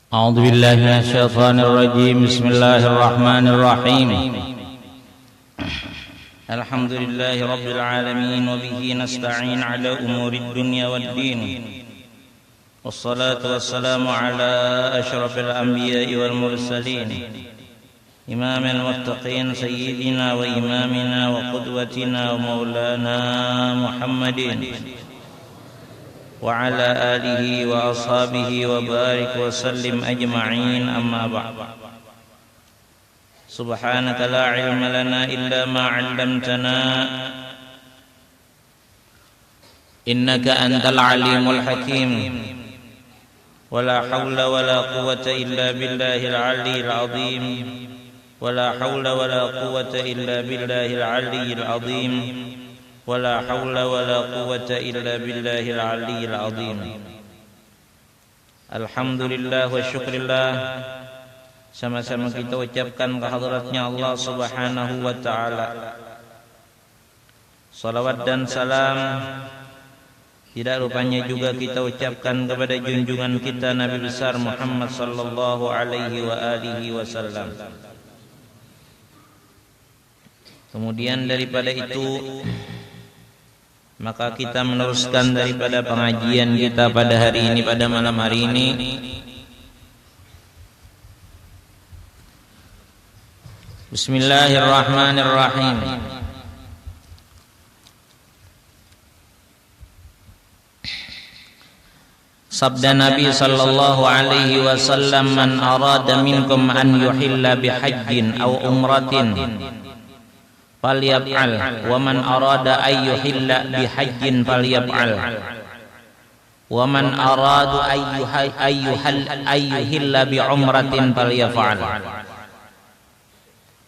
أعوذ بالله من الشيطان الرجيم. بسم الله الرحمن الرحيم. الحمد لله رب العالمين، وبه نستعين على أمور الدنيا والدين، والصلاة والسلام على أشرف الأنبياء والمرسلين، إمام المتقين سيدنا وإمامنا وقدوتنا ومولانا محمد وعلى آله وأصحابه وبارك وسلم أجمعين. أما بعد، سبحانك لا علم لنا إلا ما علمتنا إنك أنت العليم الحكيم. ولا حول ولا قوة إلا بالله العلي العظيم. ولا حول ولا قوة إلا بالله العلي العظيم. ولا حول ولا قوة إلا بالله العلي العظيم. Alhamdulillah wa syukrillah. Sama-sama kita ucapkan kehadratnya Allah Subhanahu wa ta'ala salawat dan salam. Tidak rupanya juga kita ucapkan kepada junjungan kita Nabi besar Muhammad sallallahu alaihi wa alihi wasallam. Kemudian daripada itu, maka kita meneruskan daripada pengajian kita pada hari ini, pada malam hari ini. Bismillahirrahmanirrahim. Sabda Nabi sallallahu alaihi wasallam, man arada minkum an yuhilla bihajjin aw umratin falyaf'al, wa man arada ay yuhilla bihajjin falyaf'al, wa man arada ay yuhilla bi umratin falyaf'al.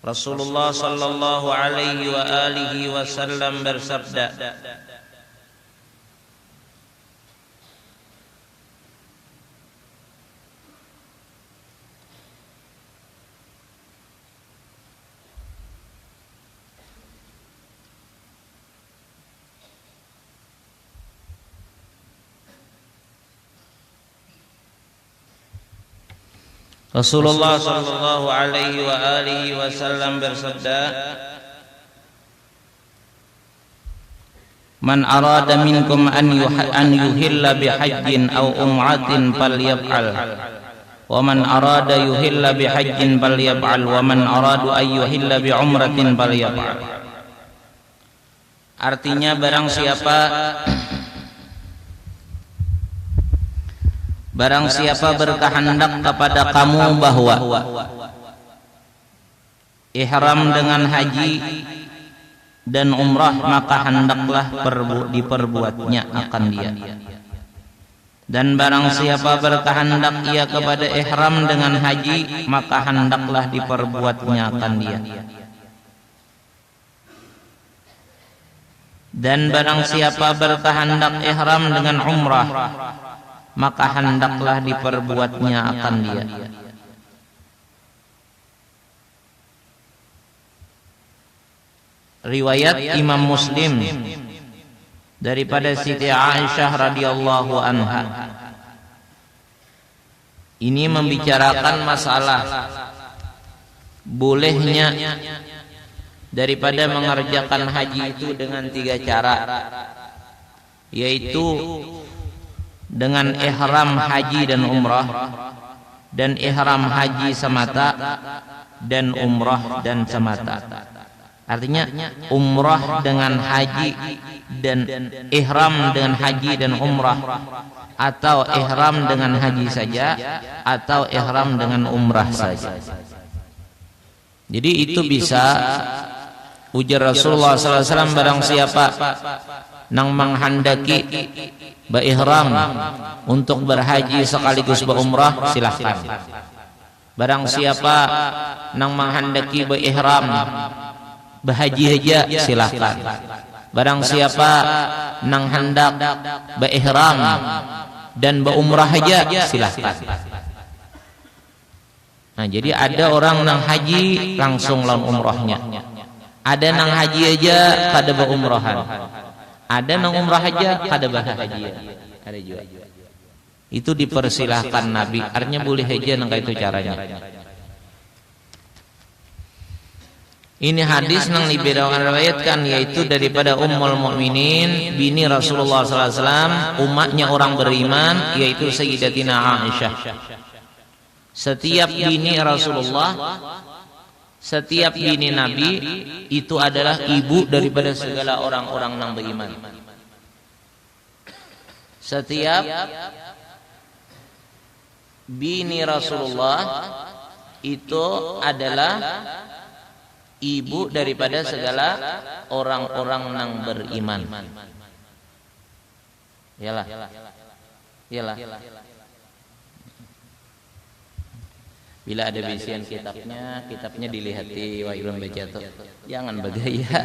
Rasulullah sallallahu alaihi wa alihi wasallam bersabda, Rasulullah sallallahu alaihi wa alihi wasallam bersabda, man arada minkum an yuhilla bihajjin aw umratin falyaf'al, wa man arada yuhilla bihajjin falyaf'al, wa man arada ay yuhilla bi umratin falyaf'al. Artinya, barang siapa berkehendak kepada kamu bahwa ihram dengan haji dan umrah, maka hendaklah diperbuatnya akan dia. Dan barang siapa berkehendak ia kepada ihram dengan haji, maka hendaklah diperbuatnya akan dia. Dan barang siapa berkehendak ihram dengan umrah, maka hendaklah diperbuatnya akan dia. Riwayat Imam Muslim daripada Siti Aisyah radhiyallahu anha. Ini membicarakan masalah bolehnya daripada mengerjakan haji itu dengan 3 cara, yaitu dengan ihram haji dan umrah, dan ihram haji semata, dan umrah dan semata. Artinya umrah dengan haji dan ihram dengan haji dan umrah, atau ihram dengan haji saja, atau ihram dengan umrah saja. Jadi itu bisa, ujar Rasulullah sallallahu alaihi wasallam, barang siapa nang menghendaki berihram untuk berhaji sekaligus berumrah, silahkan. Barang siapa nang menghendaki berihram berhaji saja, silahkan. Barang siapa nang hendak berihram dan berumrah saja, silahkan. Nah, jadi ada orang nang haji langsung lawan umrahnya, ada nang haji aja kada berumrahan, ada nang umrah aja kada berhaji, ada juga. Itu dipersilahkan Nabi. Artinya boleh aja nangka itu caranya. Ini hadis nang diriwayatkan yaitu daripada Ummul Mukminin bini Rasulullah sallallahu alaihi wasallam, umatnya orang beriman, yaitu Sayyidatina Aisyah. Setiap bini Rasulullah, setiap bini Nabi itu adalah ibu daripada segala orang-orang nang beriman. Setiap bini Rasulullah itu adalah ibu daripada segala orang-orang yang beriman. Yalah. Bila ada bisian kitabnya dilihati wa ilmu baca tuh. Jangan bagaya.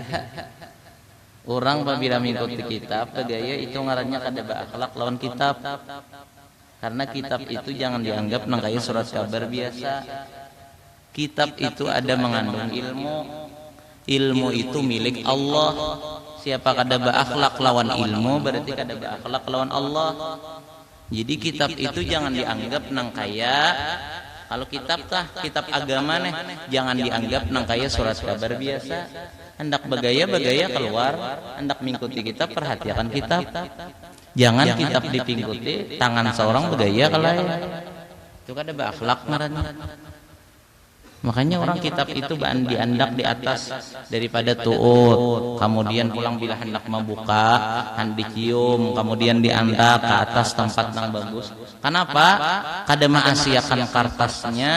Orang apabila mengikuti kitab, bagaya itu ngarannya kada berakhlak lawan kitab. Karena kitab itu jangan dianggap nang kaya surat kabar biasa. Kitab itu ada mengandung ilmu. Ilmu itu milik Allah. Siapa kada berakhlak lawan ilmu berarti kada berakhlak lawan Allah. Jadi kitab itu jangan dianggap nang kaya, kalau kitab kitab agama nih jangan dianggap nang kaya surat kabar biasa. Hendak bagaya keluar, hendak mengikuti kitab perhatikan kitab. Jangan kitab dipingkuti tangan seorang bagaya kalai. Itu kada berakhlak ngarannya. Makanya orang kitab itu diandak di atas daripada tuut, kemudian pulang bila hendak membuka, dicium, kemudian diandak ke atas tempat yang bagus. Kenapa? Kada mengasiakan kertasnya,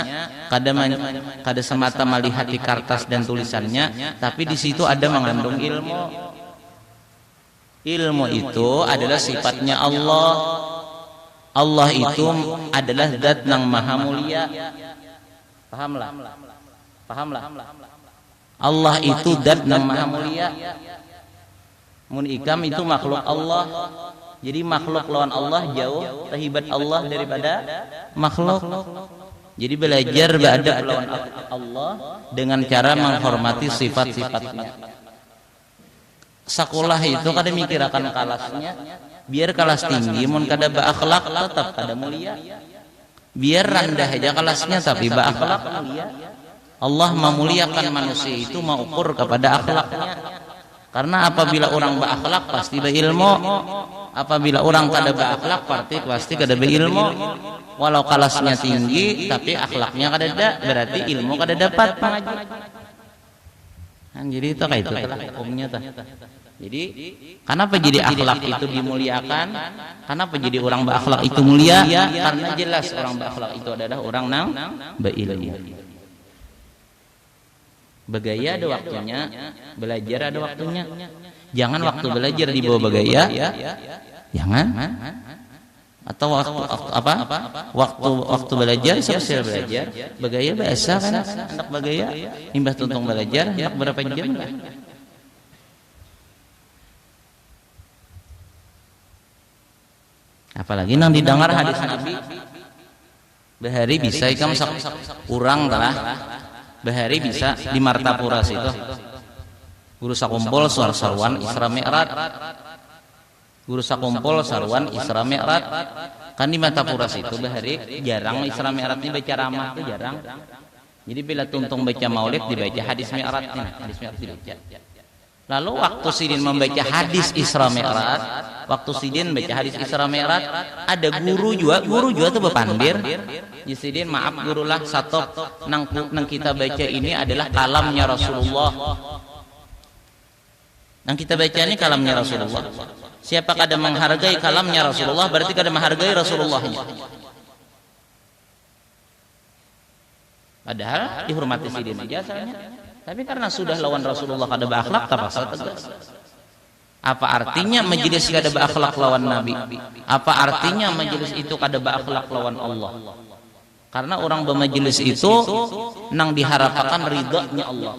kada semata melihat di kertas dan tulisannya, tapi di situ ada mengandung ilmu. Ilmu itu adalah sifatnya Allah. Allah itu adalah zat yang maha mulia. Pahamlah. Allah itu zat yang maha mulia. Mun ikam itu makhluk Allah. Jadi makhluk lawan Allah jauh terhebat Allah daripada makhluk. Jadi belajar beradab lawan Allah dengan cara menghormati sifat-sifatnya. Sekolah itu kada mikirakan kelasnya, biar kelas tinggi mun kada berakhlak tetap kada mulia. Biar rendah aja kelasnya tapi berakhlak mulia. Allah memuliakan manusia itu mengukur kepada akhlaknya. Karena apabila orang berakhlak pasti berilmu. Apabila orang kada berakhlak pasti kada berilmu. Walau kelasnya tinggi tapi akhlaknya kada ada, berarti ilmu kada dapat mengaji. Jadi itu kayak itu hukumnya tuh. Jadi kenapa jadi akhlak itu dimuliakan? Kenapa jadi orang berakhlak itu mulia? Karena jelas orang berakhlak itu adalah orang nang berilmu. Begaya ada waktunya, belajar ada waktunya. Jangan waktu belajar dibawa begaya, jangan. Atau waktu belajar selesai belajar, begaya biasa kan? Anak begaya, imbah tuntung belajar, anak berapa jam lah? Apalagi nang didengar hadis Nabi, bahari bisa ikam kurang telah. Bahari bisa di Martapura situ. Guru sakumpul sarwan Isra Mi'raj. Guru sakumpul sarwan Isra Mi'raj. Kan di Martapura situ bahari jarang Isra Mi'raj ini baca ramah itu jarang. Jadi bila tuntung baca Maulid dibaca hadis Mi'raj ini, hadis Mi'raj dibaca. Lalu waktu sidin membaca hadis Isra Mi'raj, waktu sidin baca hadis Isra Mi'raj, ada guru juga tuh bepandir. Sidin maaf gurulah satu nang kita baca ini adalah kalamnya Rasulullah. Nang kita baca ini kalamnya Rasulullah. Siapa kada menghargai kalamnya Rasulullah berarti kada menghargai Rasulullahnya. Padahal dihormati sidin aja asalnya. Tapi karena sudah lawan Rasulullah kada berakhlak terpaksa tegas. Apa artinya majelis kada berakhlak lawan Nabi? Apa artinya majelis itu kada berakhlak lawan Allah? Karena orang bermajelis itu nang diharapkan ridhonya Allah.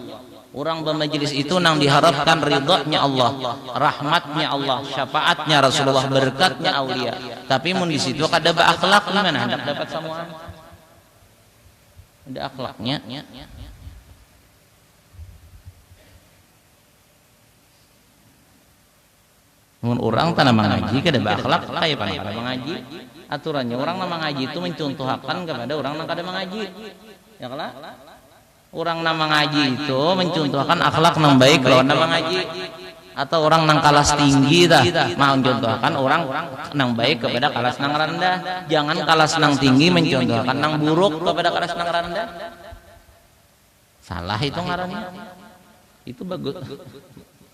Orang bermajelis itu nang diharapkan ridhonya Allah, rahmatnya Allah, syafaatnya Rasulullah, berkatnya aulia. Tapi mun di situ kada berakhlak gimana hendak dapat semua? Ada akhlaknya. Mun orang tanah mengaji kada berakhlak kayak pan kada mengaji. Aturannya orang nama ngaji itu mencontohkan kepada orang yang kada mengaji. Ya kala? Orang nama ngaji itu mencontohkan akhlak yang baik lawan nama ngaji. Atau orang nang kalas tinggi dah mau mencontohkan orang nang baik kepada kalas nang rendah. Jangan kalas nang tinggi mencontohkan nang buruk kepada kalas nang rendah. Salah itu ngarannya. Itu bagus.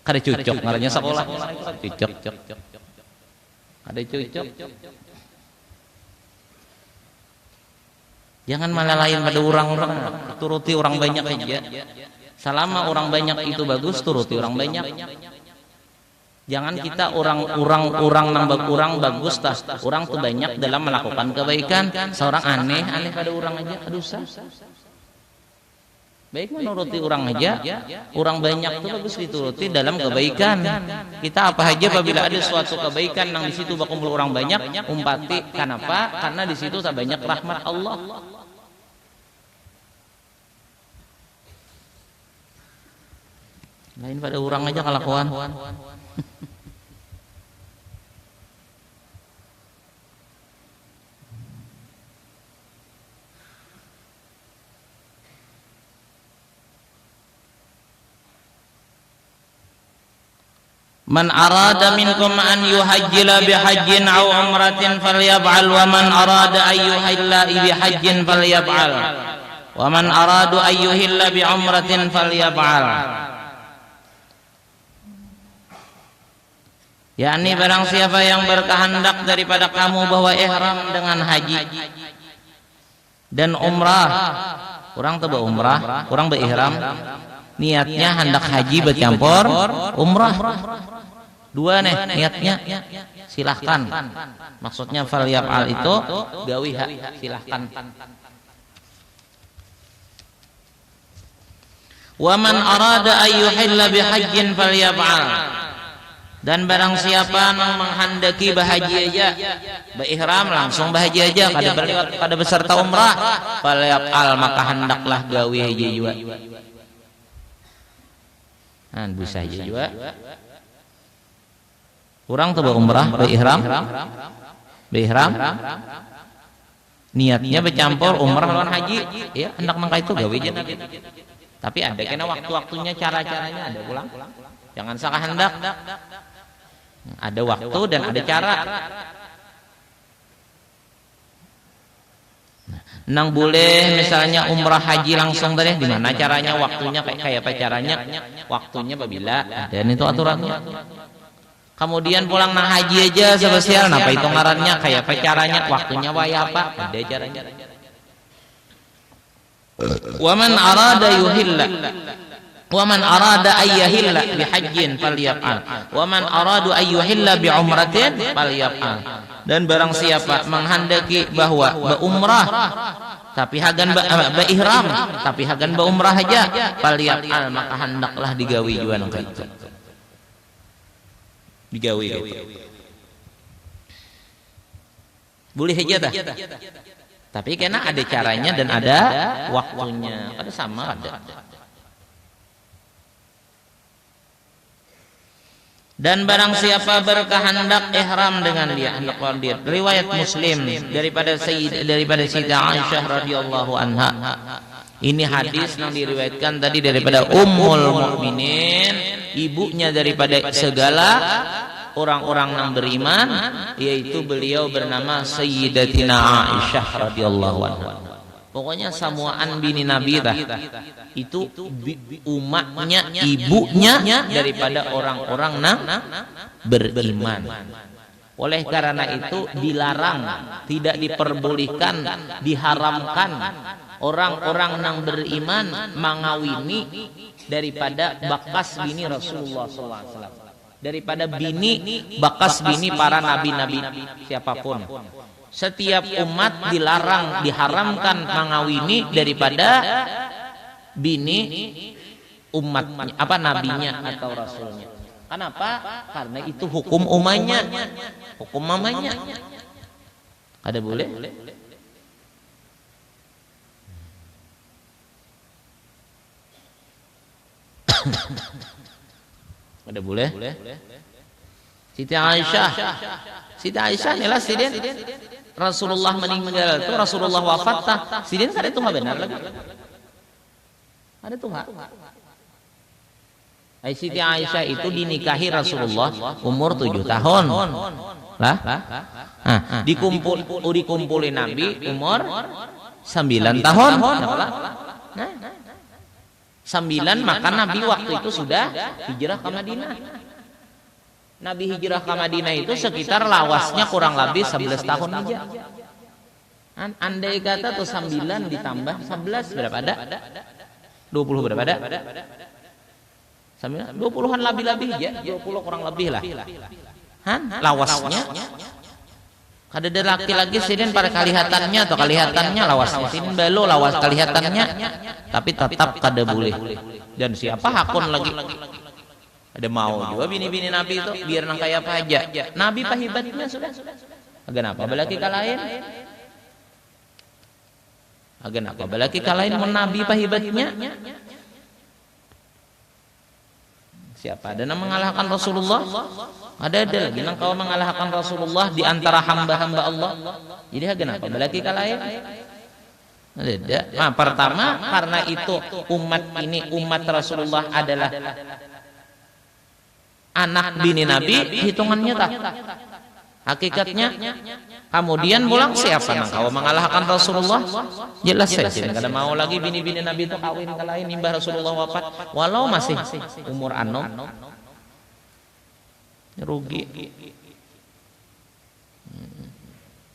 Kada cocok ngarannya sekolah. Cocok. Kada cocok. Jangan malah lain pada orang-orang, turuti orang banyak aja. Selama orang banyak itu bagus, turuti orang banyak. Jangan kita orang nambah kurang bagus tas. Orang tuh banyak dalam melakukan kebaikan. Seorang aneh pada orang aja, aduh sah. Baik menuruti orang aja, orang banyak itu bagus dituruti dalam kebaikan. Kita apa aja apabila ada suatu kebaikan yang di situ berkumpul orang banyak, umpati. Kenapa? Karena di situ tak banyak rahmat Allah. Lain pada orang aja kelakuan. Man arada minkum an yuhajjila bihajjin aw umratin falyaf'al wa man arada an yuhilla bihajjin falyaf'al wa man aradu an yuhilla bi umratin falyaf'al. Yakni barang siapa yang berkehendak daripada kamu bahwa ihram dengan haji dan umrah, orang tuh berumrah, orang berihram, niatnya hendak haji bercampur umrah. Dua nih niatnya, silahkan. Maksudnya falyaf'al itu gawi hak, silahkan. Wa man arada an yuhilla bihajjin falyaf'al. Dan barang siapa yang menghendaki bahagia aja, berihram langsung bahagia aja, kada berlewat kada beserta umrah, falyaf'al maka hendaklah gawi haji juga. Bisa aja juga. Orang tuh berumrah, berihram, niatnya bercampur umrah lawan haji, ya hendak mangka itu gawe aja Nabi. Tapi ada kena waktu-waktunya, cara-caranya ada ulang. Jangan salah hendak. Ada waktu dan ada cara. Nang boleh misalnya umrah haji langsung tadi, di mana caranya, waktunya kayak apa caranya? Waktunya apabila dan itu aturannya. Kemudian pulang nang haji aja spesial, apa itu ngarannya, kayak apa caranya, waktunya waya apa, ada caranya. Wa man arada yuhilla wa man arada ayyahilla bihajjin falyaf'al wa man aradu ayyuhilla bi umratin falyaf'al. Dan barang siapa menghendaki bahwa berumrah tapi hagan berihram tapi hagan berumrah aja, falyaf'al maka hendaklah digawi juga nang itu. Digawi gitu. Boleh aja dah. Tapi karena ada caranya dan ada waktunya. Ada sama ada. Dan barang siapa berkehendak ihram dengan dia, hendak dia. Riwayat Muslim daripada Sayyidah Aisyah radhiyallahu anha. Ini hadis yang diriwayatkan tadi daripada Ummul Mukminin, ibunya daripada segala orang-orang yang beriman, yaitu beliau bernama Sayyidatina Aisyah radhiyallahu anha. Pokoknya samuan bini Nabi dah. Itu umatnya, ibunya daripada orang-orang yang beriman. Oleh karena itu dilarang, tidak diperbolehkan, diharamkan orang-orang yang beriman mengawini daripada bakas bini Rasulullah SAW. Daripada bini, bakas bini para nabi-nabi siapapun. Setiap umat dilarang, diharamkan mengawini daripada bini umatnya, apa nabinya atau rasulnya. Kenapa? Karena itu hukum umanya, hukum mamanya. Ada boleh? Ada boleh? Siti Aisyah. Siti Aisyah inilah sidin Rasulullah meninggal itu, Rasulullah wafat tah. Sidin kada itu benar lagi. Ada tuh Siti Aisyah itu dinikahi Rasulullah umur 7 tahun. Lah. Dikumpulin Nabi umur 9 tahun. Nah, 9 maka Nabi waktu itu sudah hijrah ke Madinah. Nabi hijrah ke Madinah itu sekitar lawasnya kurang lebih 11 tahun aja. Andai kata tuh 9 ditambah 11 berapa ada? 20 berapa ada? 20-an lebih ya, 20 kurang lebih lah. Lawasnya kada ada laki-laki sidin pada kelihatannya atau kelihatannya lawasnya sidin belo lawas kelihatannya, tapi tetap kada boleh. Dan siapa hakun lagi? Ada mau juga bini-bini Nabi itu biar nang kayak apa aja. Nabi pahibatnya sudah. Agan apa balaki kalain? Agan apa balaki kalain mun Nabi pahibatnya? Siapa ada yang mengalahkan Rasulullah? Ada lagi nang kau mengalahkan Rasulullah di antara hamba-hamba Allah. Jadi agan apa balaki kalain? Ada. Nah, pertama karena itu umat Rasulullah adalah anak bini Nabi, hitungannya tak hakikatnya. Kemudian pulang siapa nang kau mengalahkan Rasulullah? Jelas saja kada mau lagi bini-bini Nabi itu kawin ke lain imbah Rasulullah wafat walau masih umur anom. Rugi.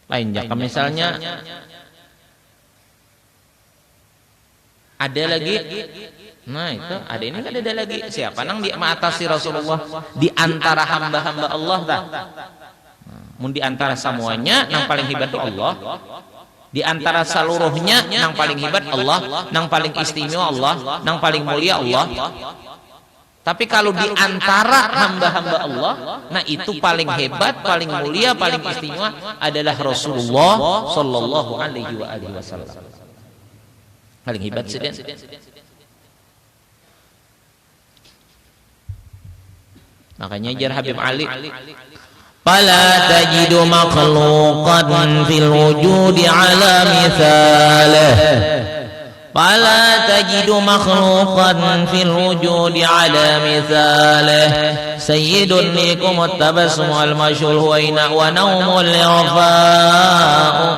Lain jaka misalnya ada lagi. Nah itu ada ini kan ada lagi siapa nang dia mengatasi Rasulullah di antara hamba-hamba Allah tak? Mun di antara semuanya nang paling hebat itu Allah. Di antara seluruhnya nang paling hebat Allah, nang paling istimewa Allah, nang paling mulia Allah. Tapi kalau di antara hamba-hamba Allah, nah itu paling hebat, paling mulia, paling istimewa adalah Rasulullah sallallahu alaihi wasallam. Paling hebat sedang. Makanya jar Habib Ali, fala tajidu makhluqan fil wujudi ala mithalih. Fala tajidu makhluqan fil wujudi ala mithalih. Sayyidun likum at-tabassum wal mashhur wa nawmul irfa'u.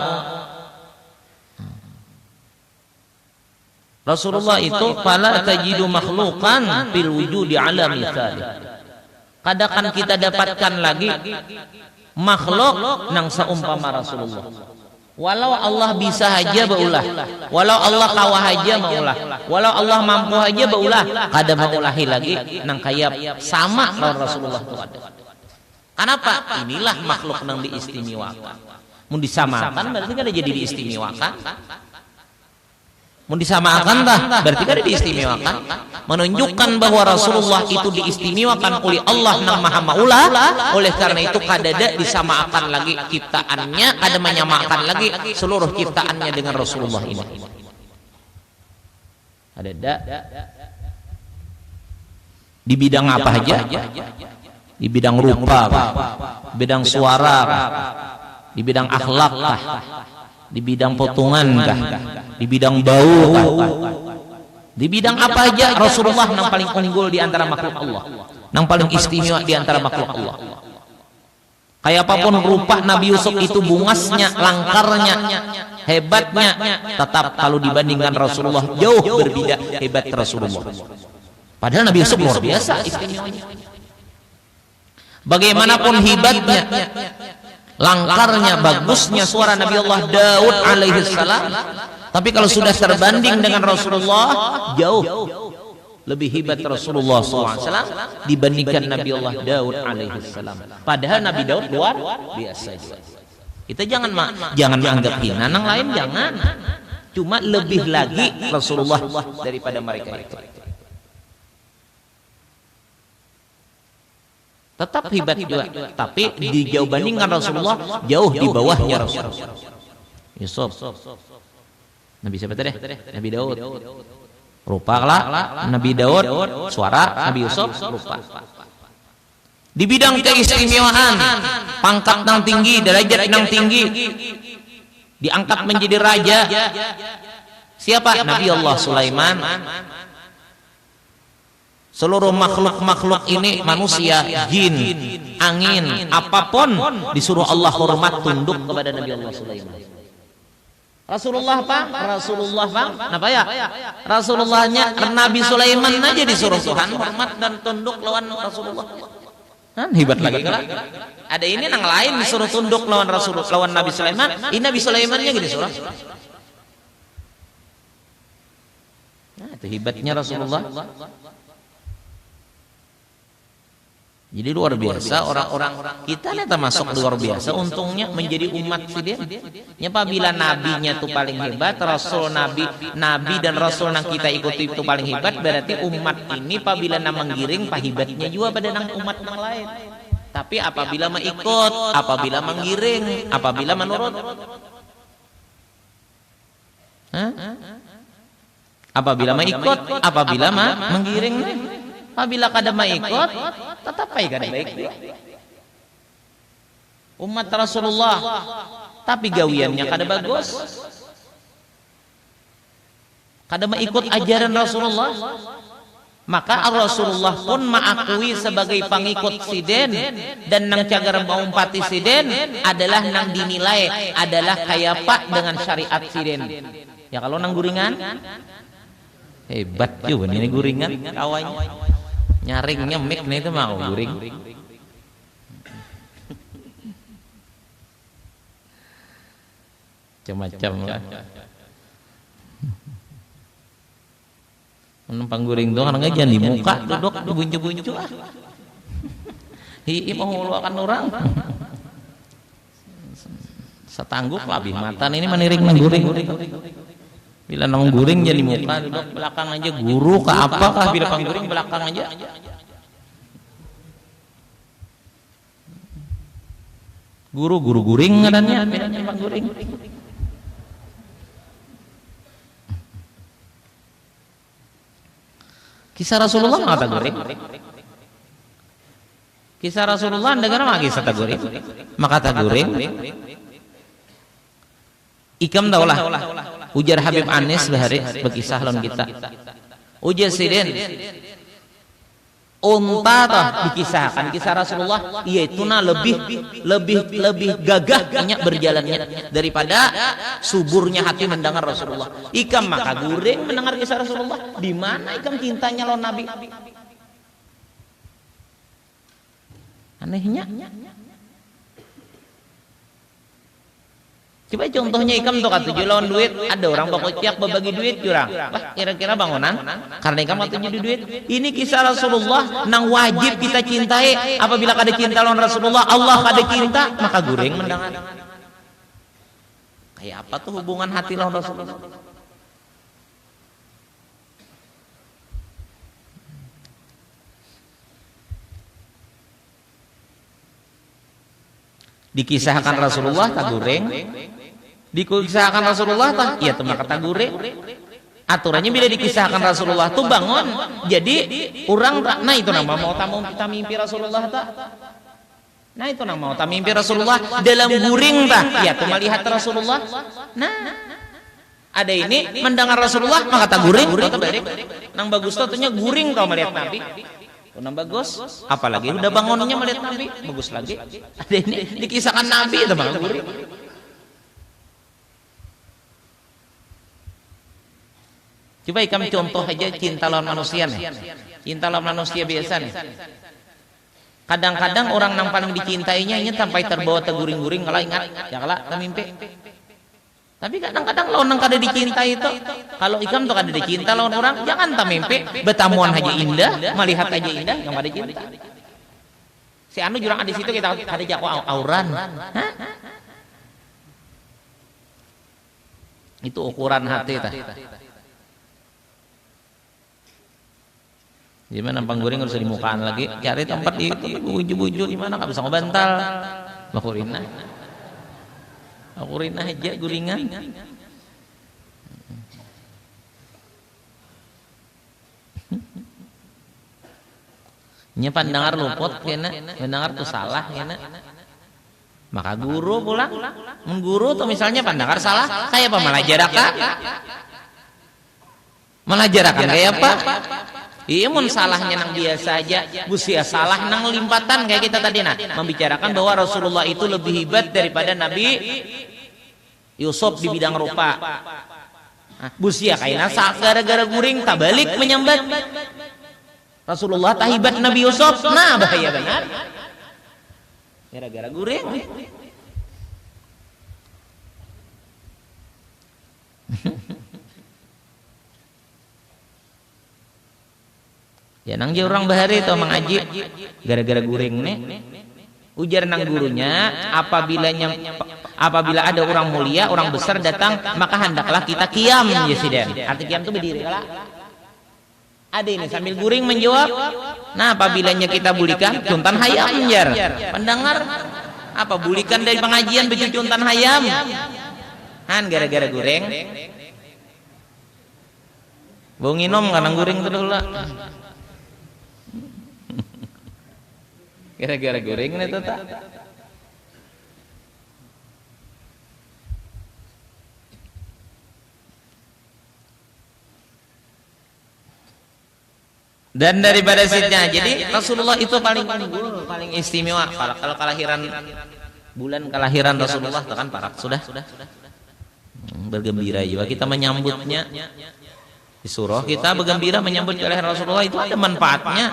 Rasulullah itu fala tajidu makhluqan fil wujudi ala mithalih. Kadang kita dapatkan lagi makhluk nang seumpama Rasulullah. Walau Allah bisa aja baulah, walau Allah kawah aja maulah, walau Allah mampu aja baulah, kada maulahi lagi nang kayak sama lawan Rasulullah itu ada. Kenapa? Inilah makhluk nang diistimewakan. Mun disamakan berarti kada jadi diistimewakan. Mun disamakan dah berarti kada diistimewakan. Menunjukkan bahwa Rasulullah itu diistimewakan oleh Allah nang Maha Maulah. Oleh karena itu kada disamakan lagi ciptaannya, kada menyamakan lagi seluruh ciptaannya dengan Rasulullah ini. Ada di bidang apa aja? Di bidang rupa, bidang suara, di bidang akhlak, di bidang potongan, di bidang bau, di bidang apa aja Rasulullah nang paling unggul di antara makhluk Allah, nang paling istimewa di antara makhluk Allah. Kayak apapun rupa Nabi Yusuf itu, bungasnya, langkarnya, hebatnya, tetap kalau dibandingkan Rasulullah jauh berbeda hebat Rasulullah. Padahal Nabi Yusuf luar biasa istimewanya. Bagaimanapun hebatnya, langkarnya, bagusnya suara Nabi Allah Daud alaihi salam, tapi kalau sudah terbanding dengan Rasulullah, jauh lebih hebat Rasulullah SAW dibandingkan Nabi Allah Daud alaihi salam. Padahal Nabi Daud luar biasa juga. Kita jangan menganggap hina nang lain, jangan. Cuma lebih lagi Rasulullah daripada mereka itu. Tetap hebat juga, tapi dijauh bandingkan Rasulullah jauh di bawahnya Rasulullah. Yusuf, Nabi siapa tadi? Nabi Daud. Rupa lah Nabi Daud, suara Nabi Yusuf rupa. Di bidang keistimewaan, pangkat nang tinggi, derajat nang tinggi, diangkat menjadi raja. Siapa? Nabi Allah Sulaiman. Seluruh makhluk-makhluk ini, manusia, jin, angin, apapun, disuruh Allah hormat tunduk kepada Nabi Allah Sulaiman. Rasulullah Pak, kenapa ya? Rasulullahnya Nabi Sulaiman aja disuruh Tuhan hormat dan tunduk lawan Rasulullah. Hebat lagi kan? Ada ini yang lain disuruh tunduk lawan Rasulullah, lawan Nabi Sulaiman. Ini Nabi Sulaimannya gitu disuruh. Nah, itu hebatnya Rasulullah. Jadi luar biasa orang-orang kita lihat termasuk luar biasa. Untungnya menjadi umat sidin. Ya apabila nabinya itu paling hebat, rasul nabi dan rasul yang kita ikuti itu paling hebat, berarti umat ini apabila menggiring pahibatnya juga pada nang umat yang lain. Tapi apabila mengikut, apabila menggiring, apabila menurut, apabila mengikut, apabila menggiring. Apabila kada mengikut, tetap baik kada baik. Umat Rasulullah, tapi gawiannya kada bagus. Kada mengikut ajaran Rasulullah. Maka Rasulullah pun mengakui sebagai pengikut siden, dan nang cagar mengumpati siden adalah nang dinilai adalah kaya pak dengan syariat siden. Ya kalau nang guringan, hebat juga ini guringan kawannya. Nyaringnya mic nih itu mau guring. Macam-macam lah. Menumpang guring tuh kan jangan di muka, duduk buncu-buncu ah. Hi mau ngeluarkan orang. Setangguk labih mata ini meniring nang guring. Bila nang guring jadi muka, duduk belakang aja, guru ke apakah bila pangguring belakang aja. Guru guring ngadannya pangguring. Kisah Rasulullah mengata guring. Kisah Rasulullah dengar mah kisah guring. Maka guring. Ikam daulah. Ujar Habib Anis bahari berkisah lawan kita. Ujar sidin. Unta toh dikisahkan kisah Rasulullah, yaitu lebih gagahnya berjalannya daripada suburnya hati mendengar Rasulullah. Ikam maka guring mendengar kisah Rasulullah. Di mana ikam cintanya lawan Nabi? Anehnya. Coba contohnya ikam tuh katuju lawan duit, ada orang bakal tiap berbagi duit jurang. Wah, kira-kira bangunan karena ikam katuju di duit. Ini kisah Rasulullah nang wajib kita cintai. Apabila kada cinta lawan Rasulullah, Allah kada cinta, maka guring mendengar. Kayak apa tuh hubungan hati lawan Rasulullah? Dikisahkan Rasulullah tak guring. Dikisahkan Rasulullah tah iya tuh maka guring. Aturannya bila dikisahkan Rasulullah tuh bangun. Jadi orang nah itu nama mau tamu kita mimpi Rasulullah tah. Nah itu nama mau tamu mimpi Rasulullah dalam guring tah. Iya tuh melihat Rasulullah. Nah ada ini mendengar Rasulullah maka guring. Nang bagus tuh tuhnya guring kau melihat Nabi. Nang bagus, apalagi udah bangunnya melihat Nabi, bagus lagi. Ada ini dikisahkan Nabi itu maka guring. Coba kami contoh aja cinta lawan manusia nih. Cinta lawan manusia biasa nih. Kadang-kadang orang yang paling dicintainya ini sampai terbawa teguring-guring kalau ingat, ya kalau mimpi. Tapi kadang-kadang lawan yang kada dicintai itu, kalau ikam tuh kada dicinta lawan orang, jangan tak mimpi. Betamuan aja indah, melihat aja indah, yang kada cinta. Si anu jurang di situ kita kada jako auran. Hah? Itu ukuran hati tah. Gimana pangguring harus di mukaan lagi, cari tempat di buju-buju di mana nggak bisa ngebantal, bakurina aja guringan. nya pandangar luput kena pandangar tuh salah kena maka guru pulang mengguru tuh misalnya pandangar salah kayak apa malah jarakan kayak apa iya mun salahnya nang biasa aja busia salah nang limpatan kayak kita tadi membicarakan bahwa Rasulullah itu lebih hebat daripada Nabi Yusuf di bidang rupa busia kaina gara-gara guring tabalik menyambat Rasulullah tahibat Nabi Yusuf bahaya benar gara-gara guring ya nang je orang bahari atau mengaji gara-gara guring nih ujar nang gurunya apabila ada orang mulia orang besar datang maka hendaklah kita qiyam ya sidang arti qiyam itu berdiri lah ada ini sambil guring menjawab apabilanya kita bulikan juntan hayam jar pendengar apa bulikan dari pengajian baju juntan hayam gara-gara guring bunginom karena guring terus lah gara-gara guring nih tata dan daripada sidnya jadi Rasulullah itu paling unggul paling istimewa kalau kelahiran bulan kelahiran Rasulullah itu kan parak sudah bergembira juga kita menyambutnya di surah kita bergembira menyambut kelahiran Rasulullah itu ada manfaatnya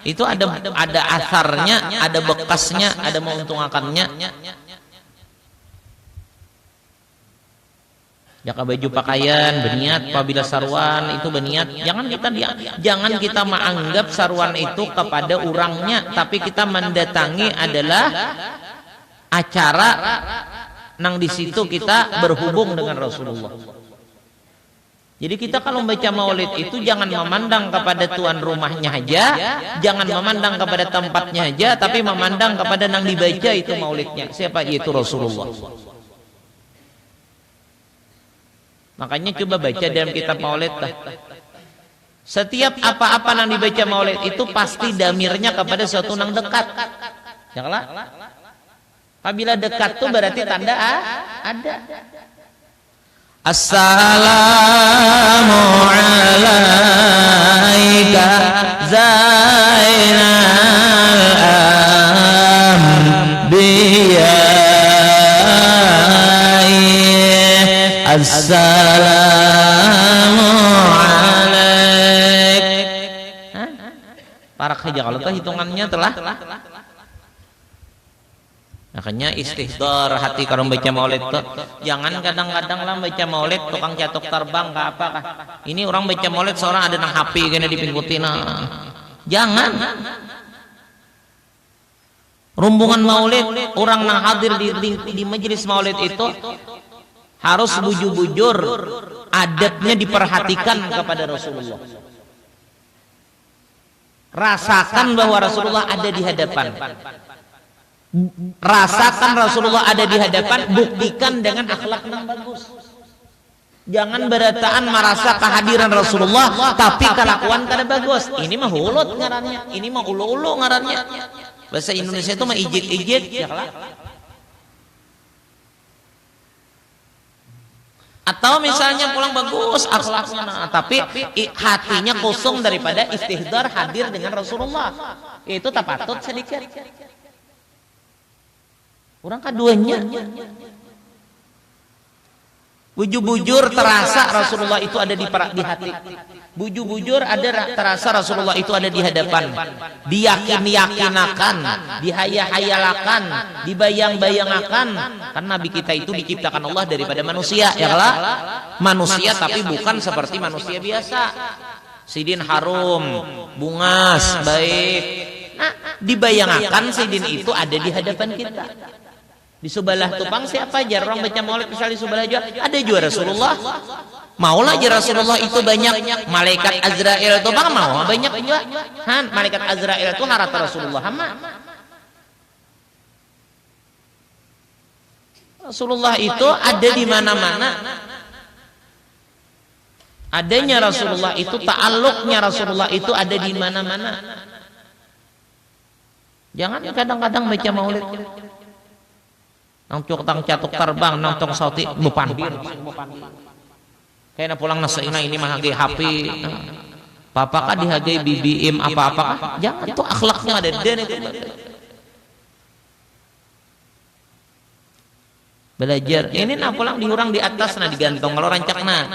itu ada asarnya ada bekasnya ada menguntungkannya jaka baju pakaian berniat apabila sarwan itu berniat jangan kita menganggap sarwan itu kepada orangnya tapi kita mendatangi adalah acara nang di situ kita berhubung dengan Rasulullah. Jadi kita kalau membaca maulid itu jangan memandang kepada tuan rumahnya aja, jangan memandang kepada tempatnya aja, tapi memandang kepada nang dibaca itu maulidnya. Siapa? Yaitu Rasulullah. Makanya coba baca dalam kitab maulid lah. Setiap apa-apa yang dibaca maulid itu pasti damirnya kepada suatu nang dekat. Ya lah. Apabila dekat tuh berarti tanda ada. Assalamu alaika zainal anbiya. Assalamu alaik. Parak saja kalau tuh hitungannya telah. Makanya istihdar hati kalau baca maulid tuh jangan kadang-kadang lah baca maulid tukang catok terbang ke apa kah. Ini orang baca maulid seorang ada nang HP gini dipingkutin. Jangan. Rombongan maulid orang nang hadir di majelis maulid itu harus bujur-bujur adabnya diperhatikan kepada Rasulullah. Rasakan bahwa Rasulullah ada di hadapan. Rasakan Rasulullah ada di hadapan, buktikan dengan akhlak yang bagus. Jangan berataan merasa kehadiran Rasulullah tapi kelakuan kada bagus. Ini mah hulut ngarannya, ini mah ulu-ulu ngarannya. Bahasa Indonesia itu mah ijit-ijit ya lah. Atau misalnya pulang bagus akhlaknya, tapi hatinya kosong daripada istihdar hadir dengan Rasulullah. Itu tak patut sedikit. Orang keduanya bujur-bujur terasa Rasulullah itu ada di hati. Bujur-bujur ada terasa Rasulullah itu ada di hadapan. Diyakin-yakinakan, dihayal-hayalakan, dibayang-bayangakan. Karena Nabi kita itu diciptakan Allah daripada manusia, ya lah. Manusia tapi bukan seperti manusia biasa. Sidin harum, bungas, baik. Nah, dibayangkan sidin itu ada di hadapan kita. Di sebelah tupang siapa aja orang baca maulid misalnya di sebelah juga ada juga Rasulullah. Maulah aja Rasulullah itu banyak. Malaikat Azrail itu bang mau banyak juga. Malaikat Azrail itu harata Rasulullah hama. Rasulullah itu ada di mana-mana. Adanya Rasulullah itu ta'alluqnya Rasulullah itu ada di mana-mana. Jangan kadang-kadang baca maulid. Nang tang catuk terbang, nang tong sauti mupandir. Kayaknya pulang nasaina ini mah hage HP. Papa kah dihage BBM apa-apa. Jangan tuh akhlaknya ada den itu. Belajar ini nah pulang diurang di atas nah digantong kalau rancakna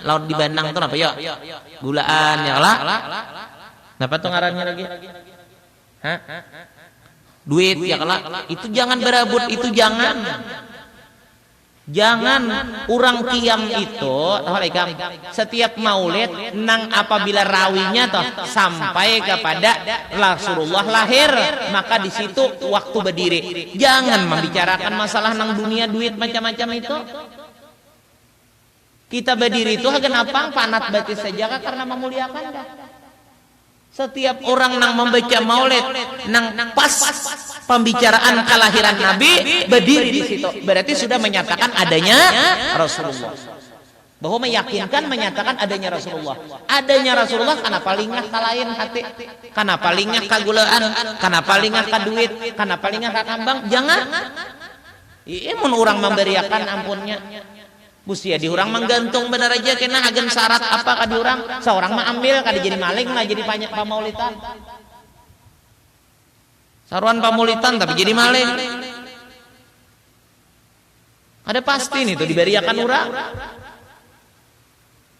laut di bandang tuh apa ya gulaan ya lah apa tuh ngarannya lagi hah duit ya lah itu jangan berebut itu jangan urang kiam itu setiap maulid nang apabila rawinya toh sampai kepada Rasulullah lahir maka di situ waktu berdiri jangan membicarakan masalah nang dunia duit macam-macam itu kita berdiri itu kenapa panat batis saja karena memuliakan dah. Setiap orang nang membaca maulid nang pas pembicaraan kelahiran Nabi berdiri di situ berarti sudah menyatakan adanya Rasulullah bahwa meyakinkan menyatakan adanya Rasulullah karena palingah kalain hati karena palingah kagulaan karena palingah kaduit karena palingah kakambang jangan imun orang memberiakan ampunnya Busia diurang menggantung benar aja kena agen syarat apa ka diurang seorang mah ambil kada jadi maling lah jadi banyak pamaulitan saruan pamaulitan tapi jadi maling ada pasti nih tuh diberiakan urang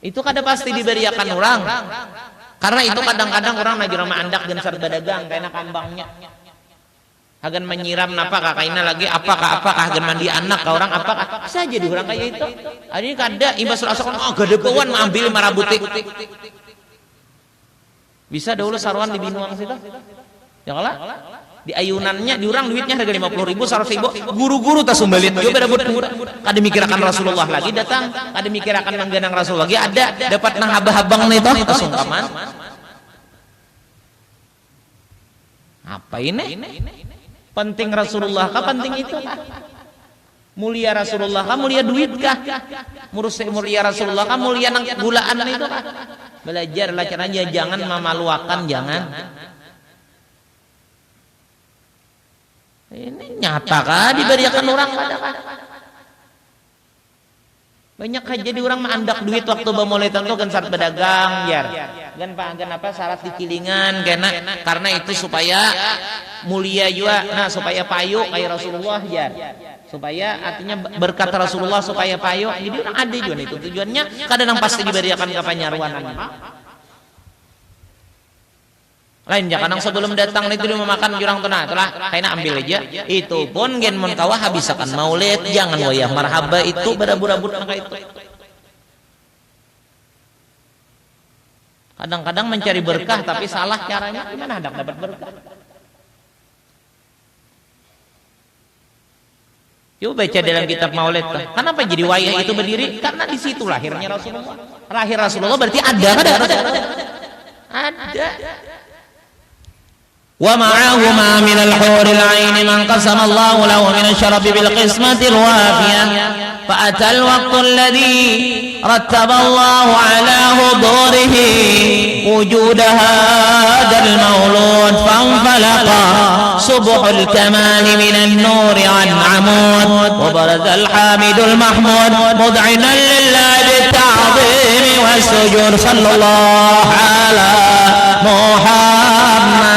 itu kada pasti diberiakan urang karena itu kadang-kadang orang najurama andak dan sarda dagang kayaknya kambangnya agan menyiram napa kakaina lagi apakah agan mandi anak ka orang apakah saja di orang kayak itu ini kada imbas rasakan gede kawan ambil marabutik bisa dahulu saruan di binuang situ ya kalah di ayunannya diurang duitnya harga 50.000 100.000 guru-guru tas sumbalit yo berebut kada mikirakan Rasulullah lagi datang kada mikirakan mangganang Rasul lagi ada dapat nang habang-habang nih toh sungkaman apa ini penting Rasulullah kah penting itu kah mulia Rasulullah kah mulia duit kah mulia Rasulullah kah mulia nang gulaan itu kah belajarlah caranya jangan memaluakan jangan ini nyata kah diberikan orang kah banyak aja di orang mandak duit waktu bamaulitan tuh kan saat berdagang jar gan apa syarat dikilingan karena itu supaya mulia juga nah supaya payu kayak Rasulullah jar supaya artinya berkat Rasulullah supaya payu jadi orang ada juga itu tujuannya kadang pasti diberikan ke panyaruanannya lain jangan sebelum datang itu dia memakan jurang tunah itulah kayaknya ambil aja itu pun gen mun kawah habisakan maulid jangan wayah marhaba itu berabur-abur maka itu kadang-kadang mencari berkah tapi salah caranya gimana hendak dapat berkah yuk baca dalam kitab maulid kenapa jadi wayah itu berdiri karena di situ lahirnya Rasulullah lahir Rasulullah berarti ada ومعهما من الحور العين من قسم الله له من الشرف بالقسمة الوافية فأتى الوقت الذي رتب الله على حضوره وجود هذا المولود فانفلق صبح الكمال من النور عن عمود وبرز الحامد المحمود مذعنا لله بالتعظيم والسجود صلى الله على محمد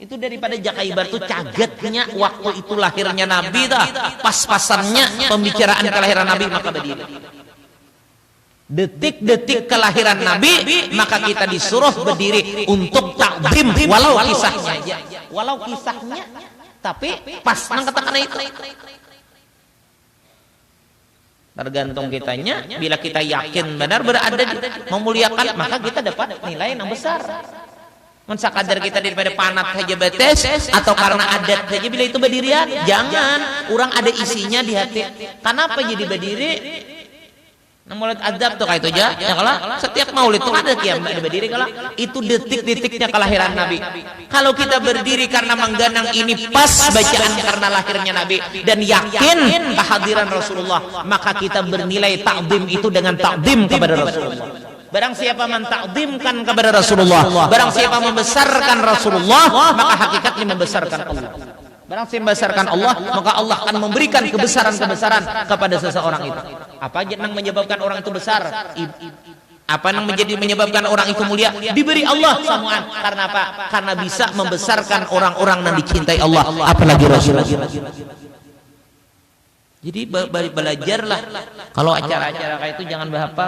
itu daripada Jakaibar tuh cagetnya waktu itu lahirnya Nabi dah pas-pasannya pembicaraan kelahiran Nabi maka berdiri detik-detik kelahiran Nabi maka kita disuruh berdiri untuk takdim walau kisahnya tapi pas nang katakan itu tergantung kitanya bila kita yakin benar berada memuliakan maka kita dapat nilai yang besar mensakadar kita daripada panat saja betes atau karena adat saja bila itu berdirian jangan orang ada isinya di hati kenapa jadi berdiri maulid adab tuh kayak itu aja ya kalau setiap maulid itu ada kiam berdiri kalau itu detik-detiknya kelahiran Nabi kalau kita berdiri karena mengganang ini pas bacaan karena lahirnya Nabi dan yakin kehadiran Rasulullah maka kita bernilai takdim itu dengan takdim kepada Rasulullah Barang siapa menta'zimkan kepada Rasulullah, barang siapa membesarkan Rasulullah, maka hakikatnya membesarkan Allah. Barang siapa membesarkan Allah, maka Allah akan memberikan kebesaran-kebesaran kepada seseorang itu. Apa aja yang menyebabkan orang itu besar? Apa yang menyebabkan orang itu mulia? Diberi Allah samuan. Karena apa? Karena bisa membesarkan orang-orang yang dicintai Allah, apalagi Rasulullah. Jadi belajarlah. Kalau acara-acara kayak itu jangan bahapa.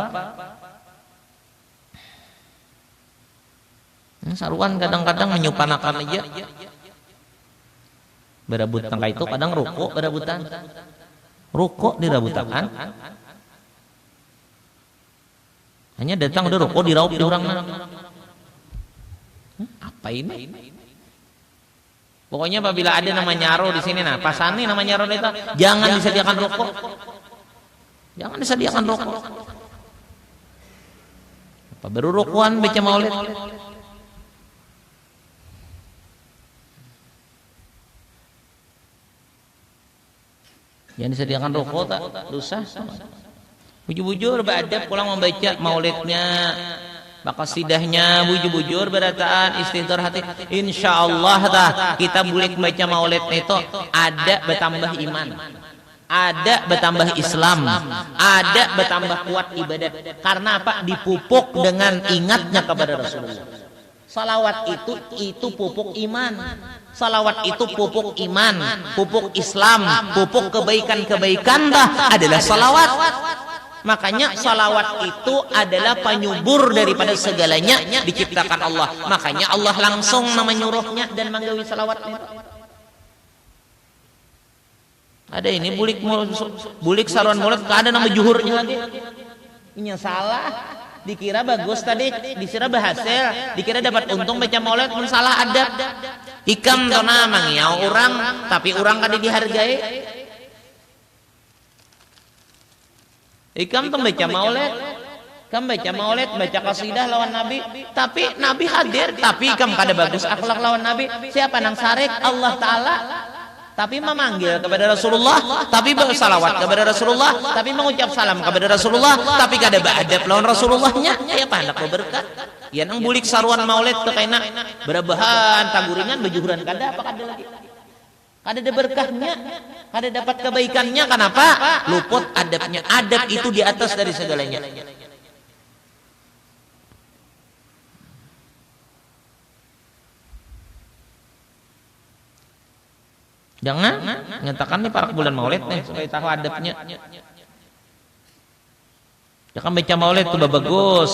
Saruan kadang-kadang menyupanakan aja. Berebut tangka itu kadang rukuk berebutan. Rukuk dirabutakan. Hanya datang udah rukuk diraup di orang. Apa ini? Pokoknya apabila ada nama nyaro di sini, nah pasani nama nyaro itu jangan disediakan rokok. Jangan disediakan rokok. Apa baru rokokan baca maulid? Jangan disediakan rokok tak dosa. Bujur-bujur beradab pulang membaca maulidnya, maqasidahnya, bujur-bujur berataan istighfar hati. Insyaallah tah kita boleh membaca maulid itu ada bertambah iman, ada bertambah Islam, ada bertambah kuat ibadat. Karena apa? Dipupuk dengan ingatnya kepada Rasulullah. Salawat itu pupuk iman. Salawat itu pupuk iman, pupuk Islam, pupuk kebaikan-kebaikan adalah salawat. Makanya salawat itu adalah penyubur daripada segalanya diciptakan Allah. Makanya Allah langsung menyuruhnya dan menggawi salawat itu. Ada ini bulik saluran mulut, ada nama juhurnya lagi. Ini salah. Dikira bagus tadi, dikira berhasil, dikira dapat untung baca maulid, pun salah adab. Ikam tona mangiau orang, tapi orang kada dihargai. Ikam tuh baca maulid, kam baca maulid, baca qasidah lawan Nabi, tapi Nabi hadir, tapi ikam kada bagus akhlak lawan Nabi. Siapa nang sarik? Allah Ta'ala. Tapi memanggil kepada Rasulullah, tapi bersalawat kepada Rasulullah, tapi mengucap salam kepada Rasulullah, tapi kada beradab lawan Rasulullahnya. Ya pandak berberkah. Ya nang bulik saruan maulid teu kaina berebahan, taguringan, bejuhuran kada apa kada lagi. Kada ada berkahnya, kada dapat kebaikannya. Kenapa? Luput adabnya. Adab itu di atas dari segalanya. Jangan nyatakan nih para bulan maulid nih supaya tahu adabnya. Jangan baca maulid itu bagus.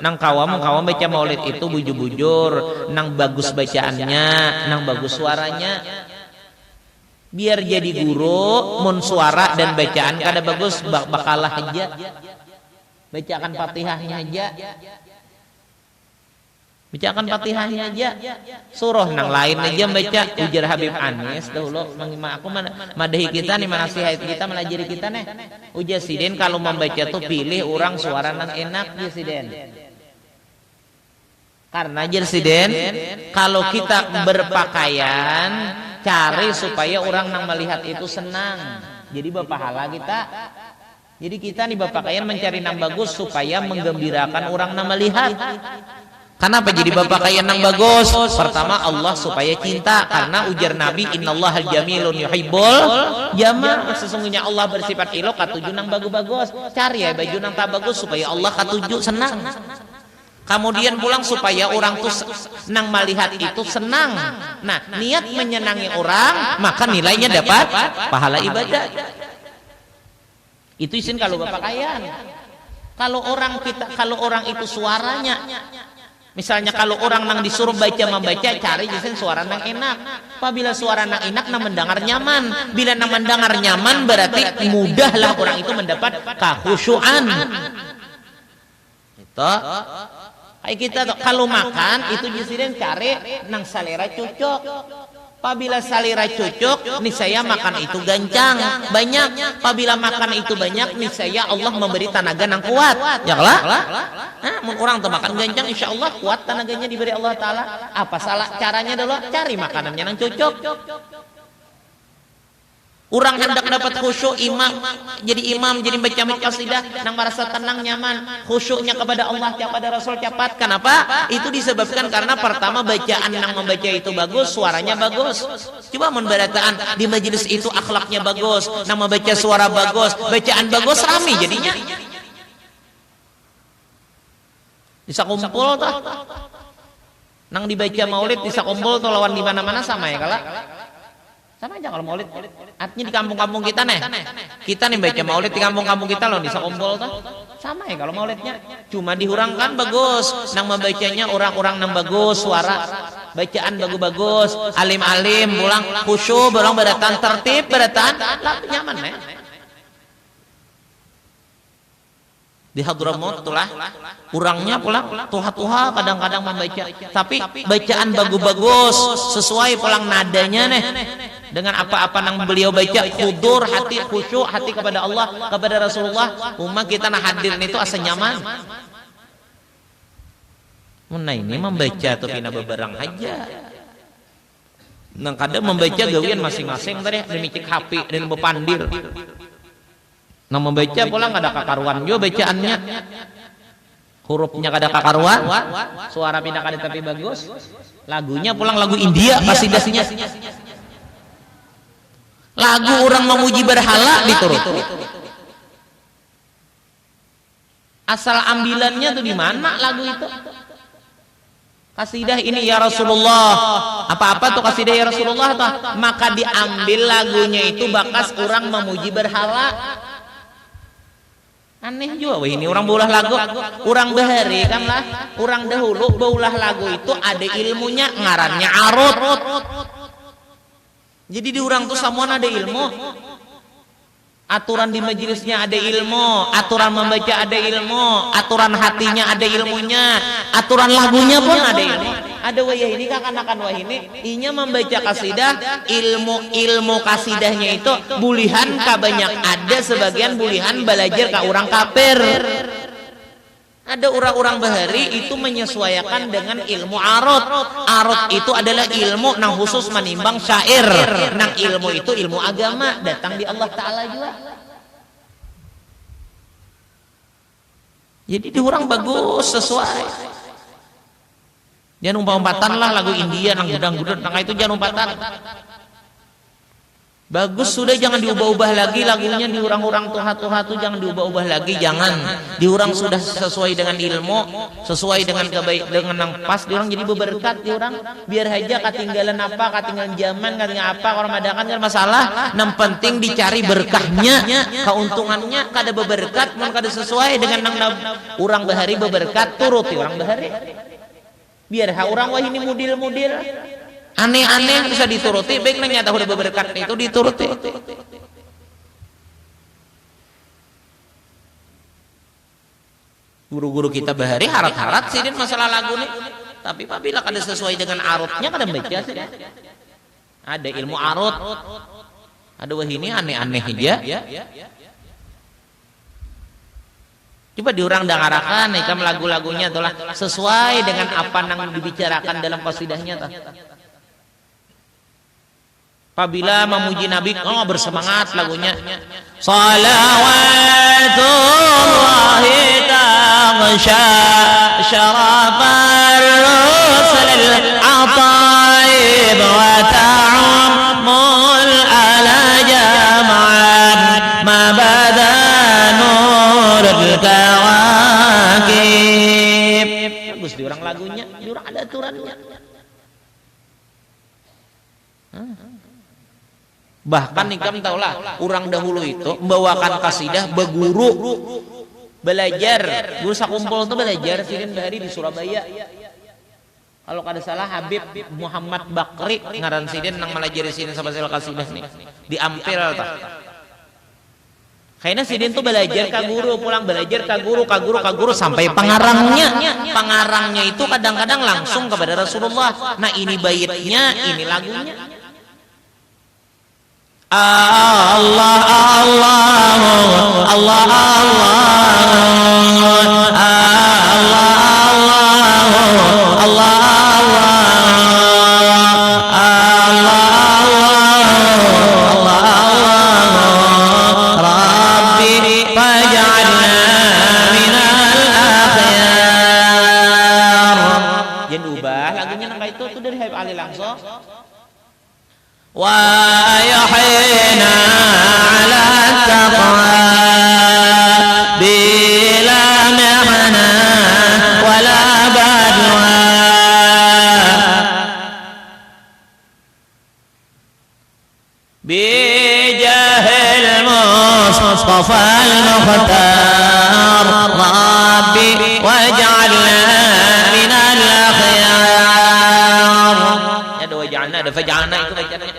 Nang kawam baca maulid itu bujur-bujur, nang bagus bacaannya, nang bagus suaranya. Biar jadi guru, mun suara dan bacaan kada bagus bakalah aja. Bacakan Fatihahnya aja. Bacakan Fatihahnya aja. Surah nang lain aja baca. Ujar Habib Anis dahulu aku madahi kita nih, manasihat kita, melajari kita nih. Ujar Siden kalau membaca tuh pilih orang suara nang enak ya Siden. Karena jar Siden kalau kita berpakaian cari supaya orang nang melihat itu senang. Jadi berpahala kita. Jadi kita nih berpakaian mencari nang bagus supaya menggembirakan orang nang melihat. Kenapa jadi berpakaian yang bagus? Pertama Allah supaya cinta, karena ujar Nabi innallaha jamilun yuhibbul jamal. Sesungguhnya Allah bersifat ilok katuju nang bagus-bagus. Cari ya baju nang tak bagus supaya Allah katuju senang. Kemudian pulang supaya orang tuh nang melihat itu senang. Nah, niat menyenangi orang, maka nilainya dapat pahala ibadah. Itu isin kalau berpakaian. Kalau orang itu suaranya, misalnya kalau orang nang disuruh membaca, cari jisen suara nang enak. Apabila suara nang enak, nang mendengar nyaman. Bila nang mendengar nyaman, berarti mudahlah orang itu mendapat kekhusyuan. Itu. Kayak kita kalau makan itu jisen cari nang selera cocok. Apabila selera cocok, niscaya makan itu gancang, banyak. Apabila makan itu banyak, niscaya Allah memberi tenaga yang kuat. Ya lah. Nah, orang tuh makan gancang, insya Allah kuat tenaganya diberi Allah Ta'ala. Apa salah caranya dulu? Cari makanannya yang cocok. Urang hendak dapat khusyuk jadi imam jadi baca qasidah nang merasa tenang nyaman khusyuknya kepada Allah kepada Rasul cepat. Kenapa? Itu disebabkan karena pertama bacaan nang membaca itu bagus, suaranya bagus. Coba mun barataan di majelis itu akhlaknya bagus, nang membaca suara bagus, bacaan bagus, rame jadinya. Bisa kumpul tah. Nang dibaca maulid bisa kumpul tuh lawan di mana-mana sama ya kala. Sama aja kalau maulid. Artinya di kampung-kampung kita nih. Kita nih baca maulid di kampung-kampung kita loh bisa kumpul tuh. Sama ya kalau maulidnya. Cuma dihurangkan bagus. Nang membacanya orang-orang nang bagus suara. Bacaan bagus-bagus, alim-alim, pulang khusyuk, orang beratan tertib, beratan nyaman nih. Di Hadramaut itulah kurangnya pulang tuha-tuha kadang-kadang membaca tapi bacaan bagus-bagus sesuai pulang nadanya nih dengan apa-apa yang beliau baca khudur hati khusyuk hati kepada Allah kepada Rasulullah umat kita nah hadir itu asa nyaman. Nah ini membaca atau pina beberang aja nang kadang membaca gawian masing-masing tadi demicik HP dan bepandir. Nah membaca pulang ada kakaruan juga bacaannya hurufnya kada kakaruan suara pindah kada tapi bagus lagunya pulang lagu India kasidahnya lagu orang memuji berhala diturut asal ambilannya tuh di mana lagu itu kasidah ini ya Rasulullah apa-apa tuh kasidah ya Rasulullah tuh maka diambil lagunya itu bakas orang memuji berhala. Aneh juga ini orang baulah lagu orang bahari kan lah orang dahulu baulah lagu itu ada ilmunya ngarannya arut jadi di orang tuh semua ada ilmu aturan di majelisnya ada ilmu aturan membaca ada ilmu aturan hatinya ada ilmunya aturan lagunya pun ada ilmu ada wayah ini kakanakan wah ini inya membaca kasidah ilmu kasidahnya itu bulihan kabanyak ada sebagian bulihan belajar ke orang kafir ada orang-orang bahari itu menyesuaikan dengan ilmu arut itu adalah ilmu nang khusus menimbang syair nang ilmu itu ilmu agama datang di Allah Ta'ala juga jadi di orang bagus sesuai jangan umpatan lah lagu India nang gudang-gudang nang itu jangan umpatan bagus sudah jangan diubah-ubah lagi lagunya di orang-orang tuha-tuha tuh jangan diubah-ubah lagi jangan di orang sudah sesuai dengan ilmu sesuai dengan kebaik dengan nang pas di orang jadi berberkat di orang biar aja ketinggalan apa ketinggalan zaman ketinggalan apa orang madakan kan masalah yang penting dicari berkahnya keuntungannya kada berberkat mun kada sesuai dengan nang orang bahari berberkat turuti orang bahari biar orang wah ini mudil-mudil aneh-aneh bisa dituruti baik nyata udah berberkat itu dituruti guru-guru kita bahari harat-harat sih masalah lagu nih tapi apabila kada sesuai dengan arutnya kada baca sih ada ilmu arut ada wah ini aneh-aneh aja coba diurang dangarakan ikam lagu-lagunya itulah sesuai dengan apa yang dibicarakan dalam qasidahnya apabila memuji Nabi bersemangat lagunya salawatullahi taghsha syarafar rusulil ataib wa ta'amul ala jama'an ma badanurul kawakib bagus diurang lagunya diurang ada aturannya bahkan ikam taulah orang dahulu itu membawakan kasidah beguru belajar guru sakumpul itu belajar sidin bahari di Surabaya kalau kada salah Habib Muhammad Bakri ngaran sidin nang melajari sidin sama sel kasidah nih diampil tah kayaknya sidin tuh belajar ka guru pulang belajar ka guru sampai pengarangnya itu kadang-kadang langsung kepada Rasulullah nah ini baitnya ini lagunya Allah Allah Allah Allah Allah Allah waj'alna minal akhyar. Jangan ubah lagunya nang itu tuh dari Habib Ali langsung. Wa yahina ala taqwa bila ma'na wala badwa. Bijahil Mustafa al-Mukhtar Rabbi waj'alna minal akhyar. Ada waj'alna, ada faj'alna itu bacanya.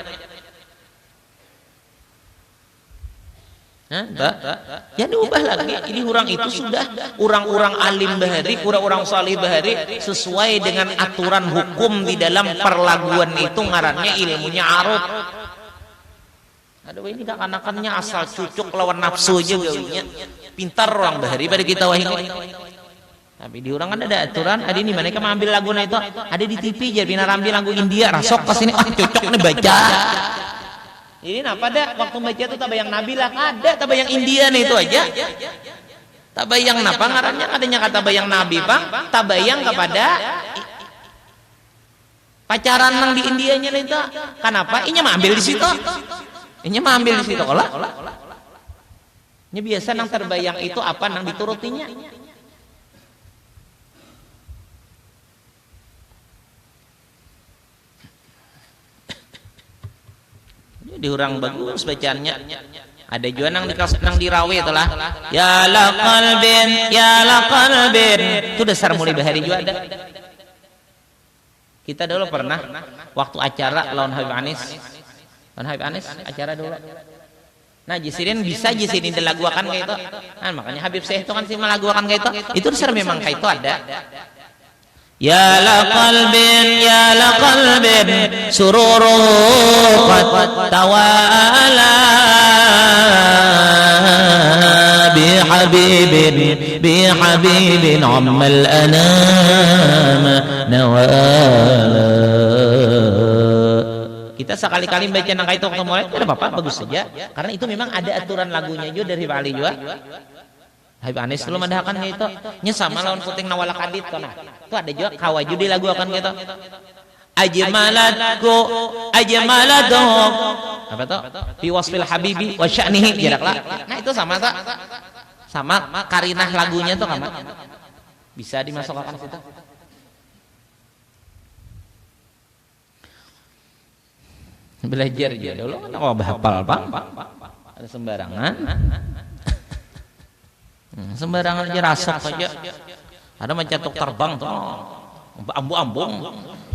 Jadi ubah lagi. Ini orang itu sudah orang-orang alim bahari, orang-orang salih bahari sesuai dengan aturan hukum di dalam perlaguan itu ngarannya ilmunya arut. Aduh ini anak-anaknya asal cucuk lawan nafsu aja gawinya. Pintar orang bahari pada kita wah ini. Tapi di orang kan ada aturan. Ada ini mana kan ambil lagu itu ada di TV jadi bina rambil lagu India rasok pas ini cocok nih baca. Ini apa dah waktu baca itu tabayang Nabi lah ada tabayang India nih itu aja. Tabayang napa ngarannya adanya kata bayang Nabi bang tabayang kepada pacaran nang di Indianya nih itu. Kenapa? Inya mah ambil di situ. Inya mah ambil di situ olah. Ini biasa nang terbayang itu apa nang diturutinya. Di orang bagus bacaannya. Ada juga nang dirawe itulah. Ya la qalbin. Itu dasar mulai bahari juga ada. Kita dulu pernah waktu acara lawan Habib Anis. Lawan Habib Anis acara dulu. Nah, jisirin bisa jisirin dilaguakan kayak itu. Nah, makanya Habib Syekh itu kan sih melaguakan kayak itu. Itu dasar memang kayak itu ada. Ya la qalbin sururu qad tawala bi habibin ammal anam nawala. Kita sekali-kali baca nang itu waktu mulai tidak apa-apa bagus saja karena itu memang ada aturan lagunya juga dari Bali juga. Habib Anis belum ada akan itu nya sama lawan puting nawala kadit kana itu ada juga kawaju di lagu akan gitu ajmalatku apa tuh fi wasfil habibi wa sya'nihi jaraklah. Nah itu sama tak sama karinah lagunya tuh kan bisa dimasukkan situ. Belajar aja dulu kan hafal bang ada sembarangan. Sembarangan aja rasok saja. Ada mencetuk terbang tuh. Ambu-ambung.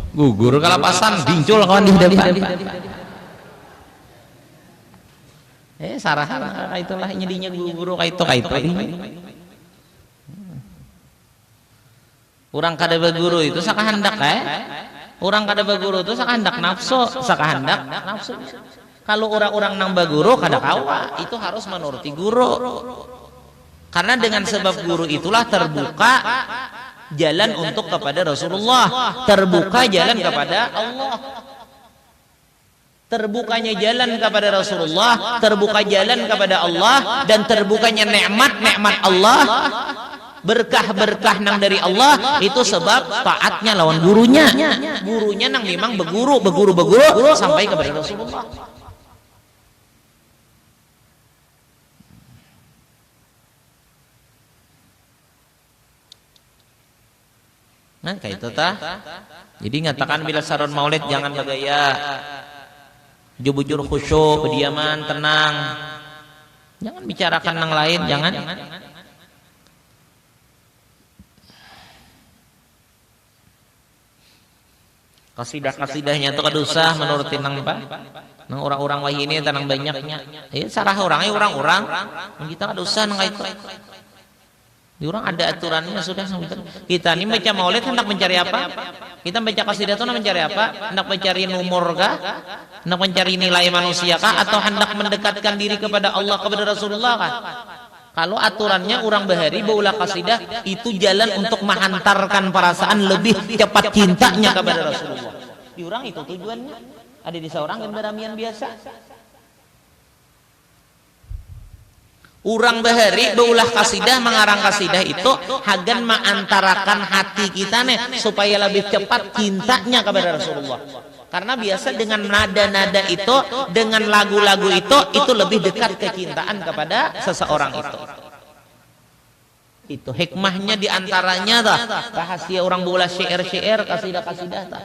Gugur kalapasan bincul kawan di depan. Sarahan itulah nyedinya guru kayak itu. Urang kada baguru itu sakahandak Urang kada baguru itu sakahandak nafsu, sakahandak nafsu. Kalau orang-orang nang baguru kada kawa, itu harus menuruti guru. Karena dengan sebab guru itulah terbuka jalan untuk kepada Rasulullah, terbuka jalan kepada Allah. Terbukanya jalan kepada Rasulullah, terbuka jalan kepada Allah, dan terbukanya nikmat Allah, berkah-berkah nang dari Allah, itu sebab taatnya lawan gurunya. Gurunya nang memang beguru sampai kepada Rasulullah. Nah, kayak itu tah. Jadi ngatakan bila saron maulid jangan bergaya. Jubujur khusyuk, kediaman, tenang. Jangan bicarakan yang lain, jangan. Kasidah-kasidahnya itu kadusah menurutin nang apa? Nang orang-orang wahyi ini tenang banyaknya. Sarah orang kita kadusah nang itu. Di orang ada aturannya sudah. Kita ini baca maulid hendak mencari apa? Kita baca kasidah itu hendak mencari apa? Hendak mencari nomor kah? Hendak mencari nilai manusia kah? Atau hendak mendekatkan diri kepada Allah, kepada Rasulullah kah? Kalau aturannya orang bahari baulah kasidah itu jalan untuk menghantarkan perasaan lebih cepat cintanya kepada Rasulullah. Di orang itu tujuannya. Ada di seorang yang beramian biasa. Urang bahari beulah kasidah mengarang kasidah itu hagan mengantarakan hati kita nih supaya lebih cepat cintanya kepada Rasulullah. Karena biasa dengan nada-nada itu, dengan lagu-lagu itu lebih dekat kecintaan kepada seseorang itu. Itu hikmahnya diantaranya dah rahasia orang beulah syair-syair kasidah-kasidah dah.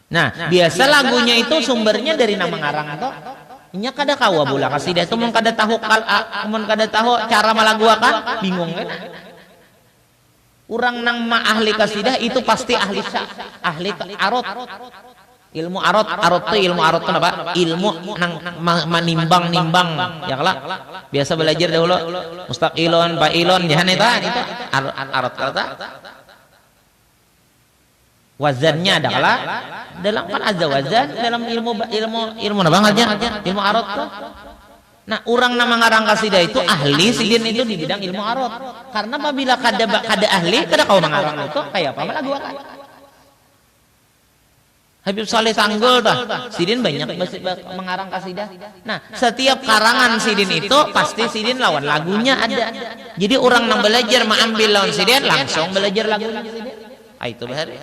Nah, biasa lagunya itu sumbernya dari nama ngarang atau nya kada kawa bula kasidah itu mun kada tahu cara malaguakan bingung kan. Urang nang ma ahli kasidah itu pasti ahli arot. Ilmu arot tuh ilmu arot kenapa? Ilmu nang manimbang-nimbang ya kala. Biasa belajar dahulu mustaqilon, failon jahan eta itu arot kata. Wazannya adalah dalam kan ada wazan dalam ilmu apa aja ilmu arot tuh. Nah, orang nama ngarang kasidah itu ahli sidin itu di bidang ilmu arot. Karena apabila kada ahli kada kau mengarang itu kayak apa lagu akan. Habib Saleh Tanggul dah sidin banyak mengarang kasidah. Nah, setiap karangan sidin itu pasti sidin lawan lagunya ada. Jadi orang yang belajar mengambil lawan sidin langsung belajar lagunya sidin. Ah itu bahari.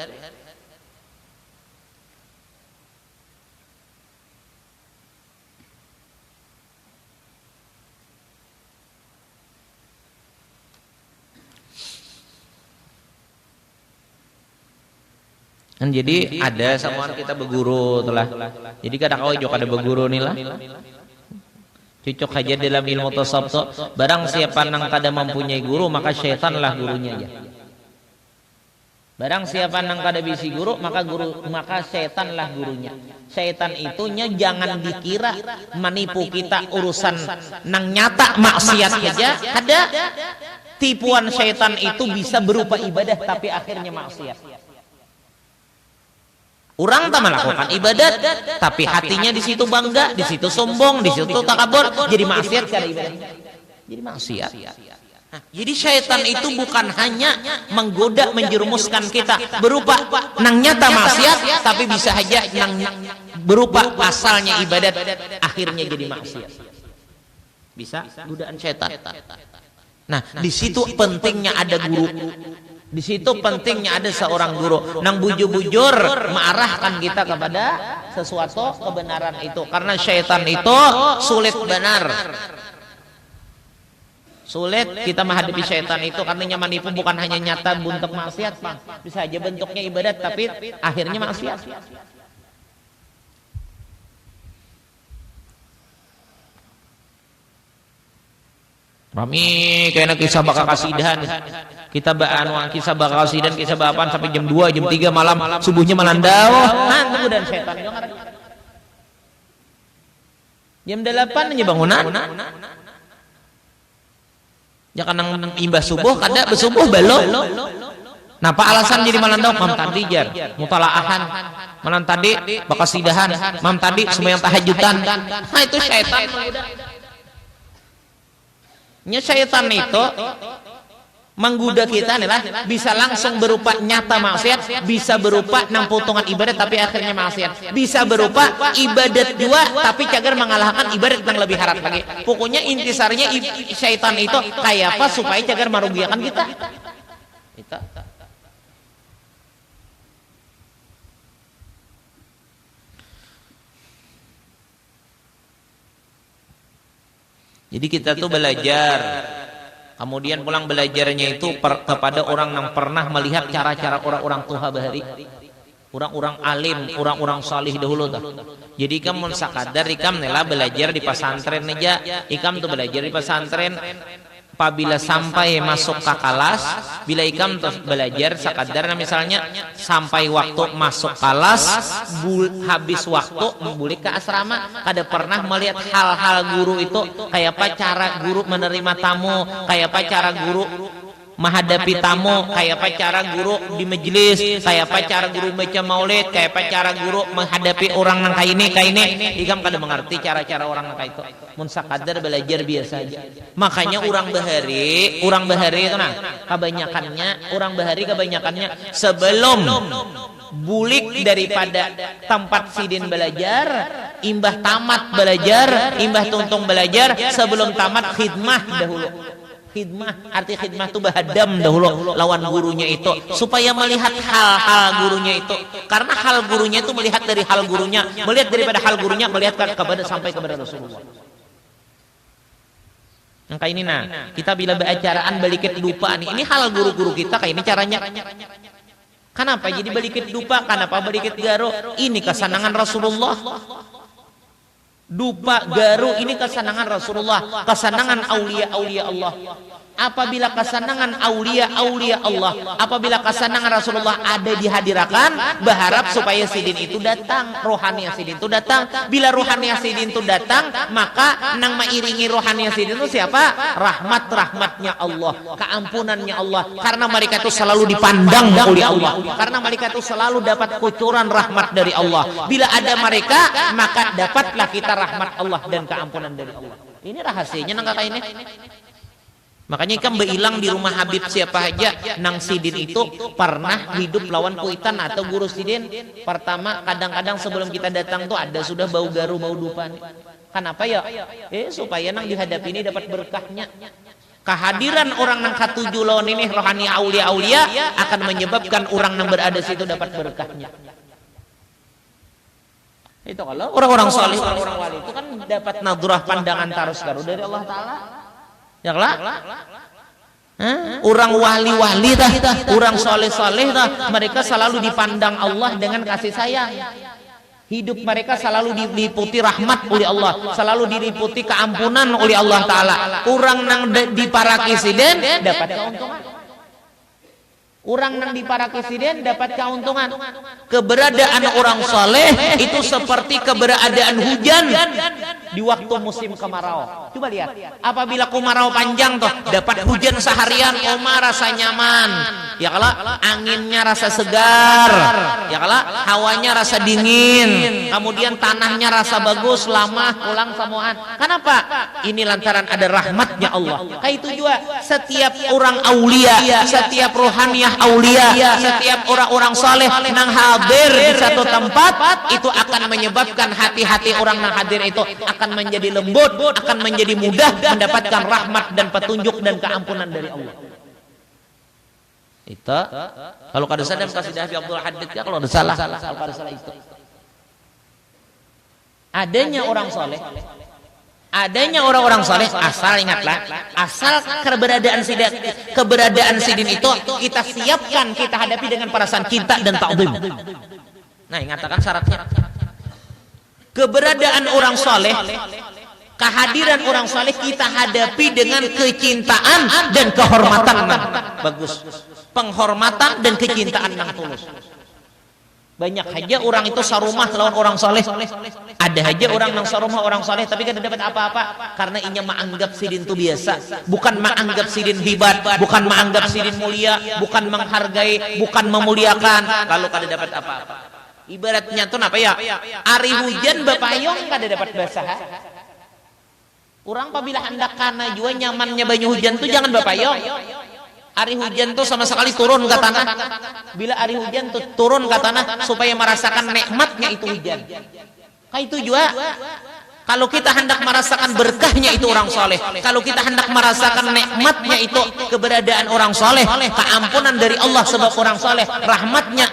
Kan jadi ada samuan kita berguru telah. Jadi kadang kau juga ada berguru nih lah. Cocok aja dalam ilmu tasawuf. Barang siapa nang kada mempunyai guru maka syaitanlah gurunya aja. Barang siapa nang kada bisi guru maka syaitanlah gurunya. Syaitan itunya jangan dikira menipu kita urusan nang nyata maksiat aja. Ada tipuan syaitan itu bisa berupa ibadah tapi akhirnya maksiat. Orang tak melakukan ibadat, tapi hatinya di situ bangga, di situ sombong, di situ takabur, jadi maksiat karena ibadah. Jadi maksiat. Nah, jadi syaitan itu bukan hanya menggoda, menjerumuskan kita berupa nang nyata maksiat, tapi bisa saja nang berupa asalnya ibadat, akhirnya jadi maksiat. Bisa godaan syaitan. Nah, di situ pentingnya ada guru. Di situ pentingnya ada seorang guru nang bujur-bujur mengarahkan kita kepada sesuatu kebenaran itu karena syaitan itu sulit benar. Sulit kita menghadapi syaitan itu karena manipu bukan hanya nyata bentuk maksiat, Pak. Bisa aja bentuknya ibadat tapi akhirnya maksiat. Rami kayaknya kisah bakal kasidahan. Kita kisah bakal kasidahan, kisah bapan sampai jam 2, jam 3 malam, subuhnya malandau. Hantu dan setan. Jam 8 aja bangunan. Ya kan nang imbas subuh kada besubuh belum. Napa alasan jadi malandau? Mam tadi jar mutalaahan. Malam tadi bakal kasidahan, mam tadi sembahyang tahajudan. Nah itu setan. Nya syaitan itu menggoda kita nih lah, bisa langsung berupa nyata maksiat, bisa berupa nang potongan ibadat tapi akhirnya maksiat, bisa berupa ibadat juga tapi cagar mengalahkan ibadat yang lebih haram lagi. Pokoknya intisarnya syaitan itu kayak apa supaya cagar merugikan kita. Jadi kita tuh belajar, kemudian pulang belajarnya itu kepada orang yang pernah melihat cara-cara orang-orang tuha bahari, orang-orang alim, orang-orang salih dahulu tuh. Jadi kamu sakadar ikam nela belajar di pesantren aja, ikam tuh belajar di pesantren. Apabila sampai masuk ke kelas, bila ikam terus belajar sakadar misalnya sampai waktu masuk kelas, habis waktu balik ke asrama, kada pernah melihat hal-hal guru itu kayak apa cara guru menerima tamu, kayak apa cara guru menghadapi tamu, kayak apa cara guru di majelis, kayak apa cara guru baca maulid, kayak apa cara guru menghadapi orang nang kayak ini, ikam kada mengerti cara-cara orang nang kayak itu. Mun sakadar belajar biasa aja. Makanya orang bahari itu nah, kebanyakannya sebelum bulik daripada tempat sidin belajar, imbah tamat belajar, imbah tuntung belajar, sebelum tamat khidmah dahulu. Khidmah, arti khidmah itu bahadam dahulu lawan gurunya itu, supaya melihat hal-hal gurunya itu. Karena hal gurunya itu melihat dari hal gurunya, melihat daripada hal gurunya, melihat kepada sampai kepada Rasulullah. Yang kayak ini kita bila beracaraan balikit lupa nih, ini hal guru-guru kita kayak ini caranya. Kenapa jadi balikit lupa? Kenapa balikit garo? Ini kesenangan Rasulullah. Dupa garu ini kesenangan Rasulullah, kesenangan aulia-aulia Allah. Apabila kesenangan aulia-aulia Allah, apabila kesenangan Rasulullah ada dihadirakan, berharap supaya sidin itu datang, rohani sidin itu datang. Bila rohani sidin itu datang, maka nang mairingi rohani sidin itu siapa? Rahmat-rahmatnya Allah, keampunannya Allah. Karena mereka itu selalu dipandang oleh Allah. Karena mereka itu selalu dapat kucuran rahmat dari Allah. Bila ada mereka, maka dapatlah kita rahmat Allah dan keampunan dari Allah. Ini rahasianya nang kata ini. Makanya ikan beilang di rumah Habib siapa aja nang sidin itu pernah hidup lawan kuitan atau guru sidin. Pertama kadang-kadang sebelum kita datang tuh ada sudah bau garu, bau dupa nih. Kenapa ya? Supaya nang dihadapi ini dapat berkahnya. Kehadiran orang nang katujuh lawan ini rohani aulia-aulia akan menyebabkan orang nang berada situ dapat berkahnya. Itu kalau orang-orang saleh, orang-orang wali itu kan dapat nadrah pandangan tarus garu dari Allah Ta'ala. Ya lah, orang wali-wali dah, orang soleh-soleh dah, mereka selalu dipandang Allah dengan kasih sayang. Hidup mereka selalu diliputi rahmat oleh Allah, selalu diliputi keampunan oleh Allah Ta'ala. Orang nang di para kisiden dapat keuntungan. Orang nang di para kisiden dapat keuntungan. Keberadaan orang soleh itu seperti keberadaan hujan di waktu musim kemarau. Coba lihat, apabila kemarau panjang toh dapat hujan seharian, rasa nyaman. Ya kalau anginnya rasa segar, ya kalau hawanya rasa dingin, kemudian tanahnya rasa bagus, lama pulang samuan. Kenapa? Ini lantaran ada rahmatnya Allah. Kayak itu juga setiap orang aulia, setiap rohaniah aulia, setiap orang-orang saleh nang hadir di satu tempat itu akan menyebabkan hati-hati orang nang hadir itu akan menjadi lembut, akan menjadi mudah mendapatkan rahmat dan petunjuk dan keampunan dari Allah. Itu kalau kada sadam kasih Habib Abdul Hadid ya, kalau ada salah kalau kada salah itu. Adanya orang saleh, adanya orang-orang saleh, asal ingatlah, asal keberadaan sidin itu kita siapkan, kita hadapi dengan perasaan cinta dan ta'zim. Nah, ingatakan syaratnya. Keberadaan orang saleh, kehadiran orang saleh kita hadapi dengan kecintaan dan kehormatan. Bagus. Penghormatan dan kecintaan yang tulus. Banyak aja orang itu sarumah lawan orang saleh. Ada aja orang yang sarumah orang saleh tapi kan dapat apa-apa karena inya menganggap sidin itu biasa, bukan menganggap sidin hebat, bukan menganggap sidin mulia, bukan menghargai, bukan memuliakan, lalu kada dapat apa-apa. Ibaratnya tuh apa ya? Ari hujan bapayong kada dapat basah. Orang apabila hendak kana jua nyamannya banyu hujan tuh jangan bapayong. Ari hujan tuh sama sekali turun ke tanah. Bila ari hujan tuh turun ke tanah supaya merasakan nikmatnya itu hujan. Kayak itu juga. Kalau kita hendak merasakan berkahnya itu orang soleh, kalau kita hendak merasakan nikmatnya itu keberadaan orang soleh, keampunan dari Allah sebab orang soleh, rahmatnya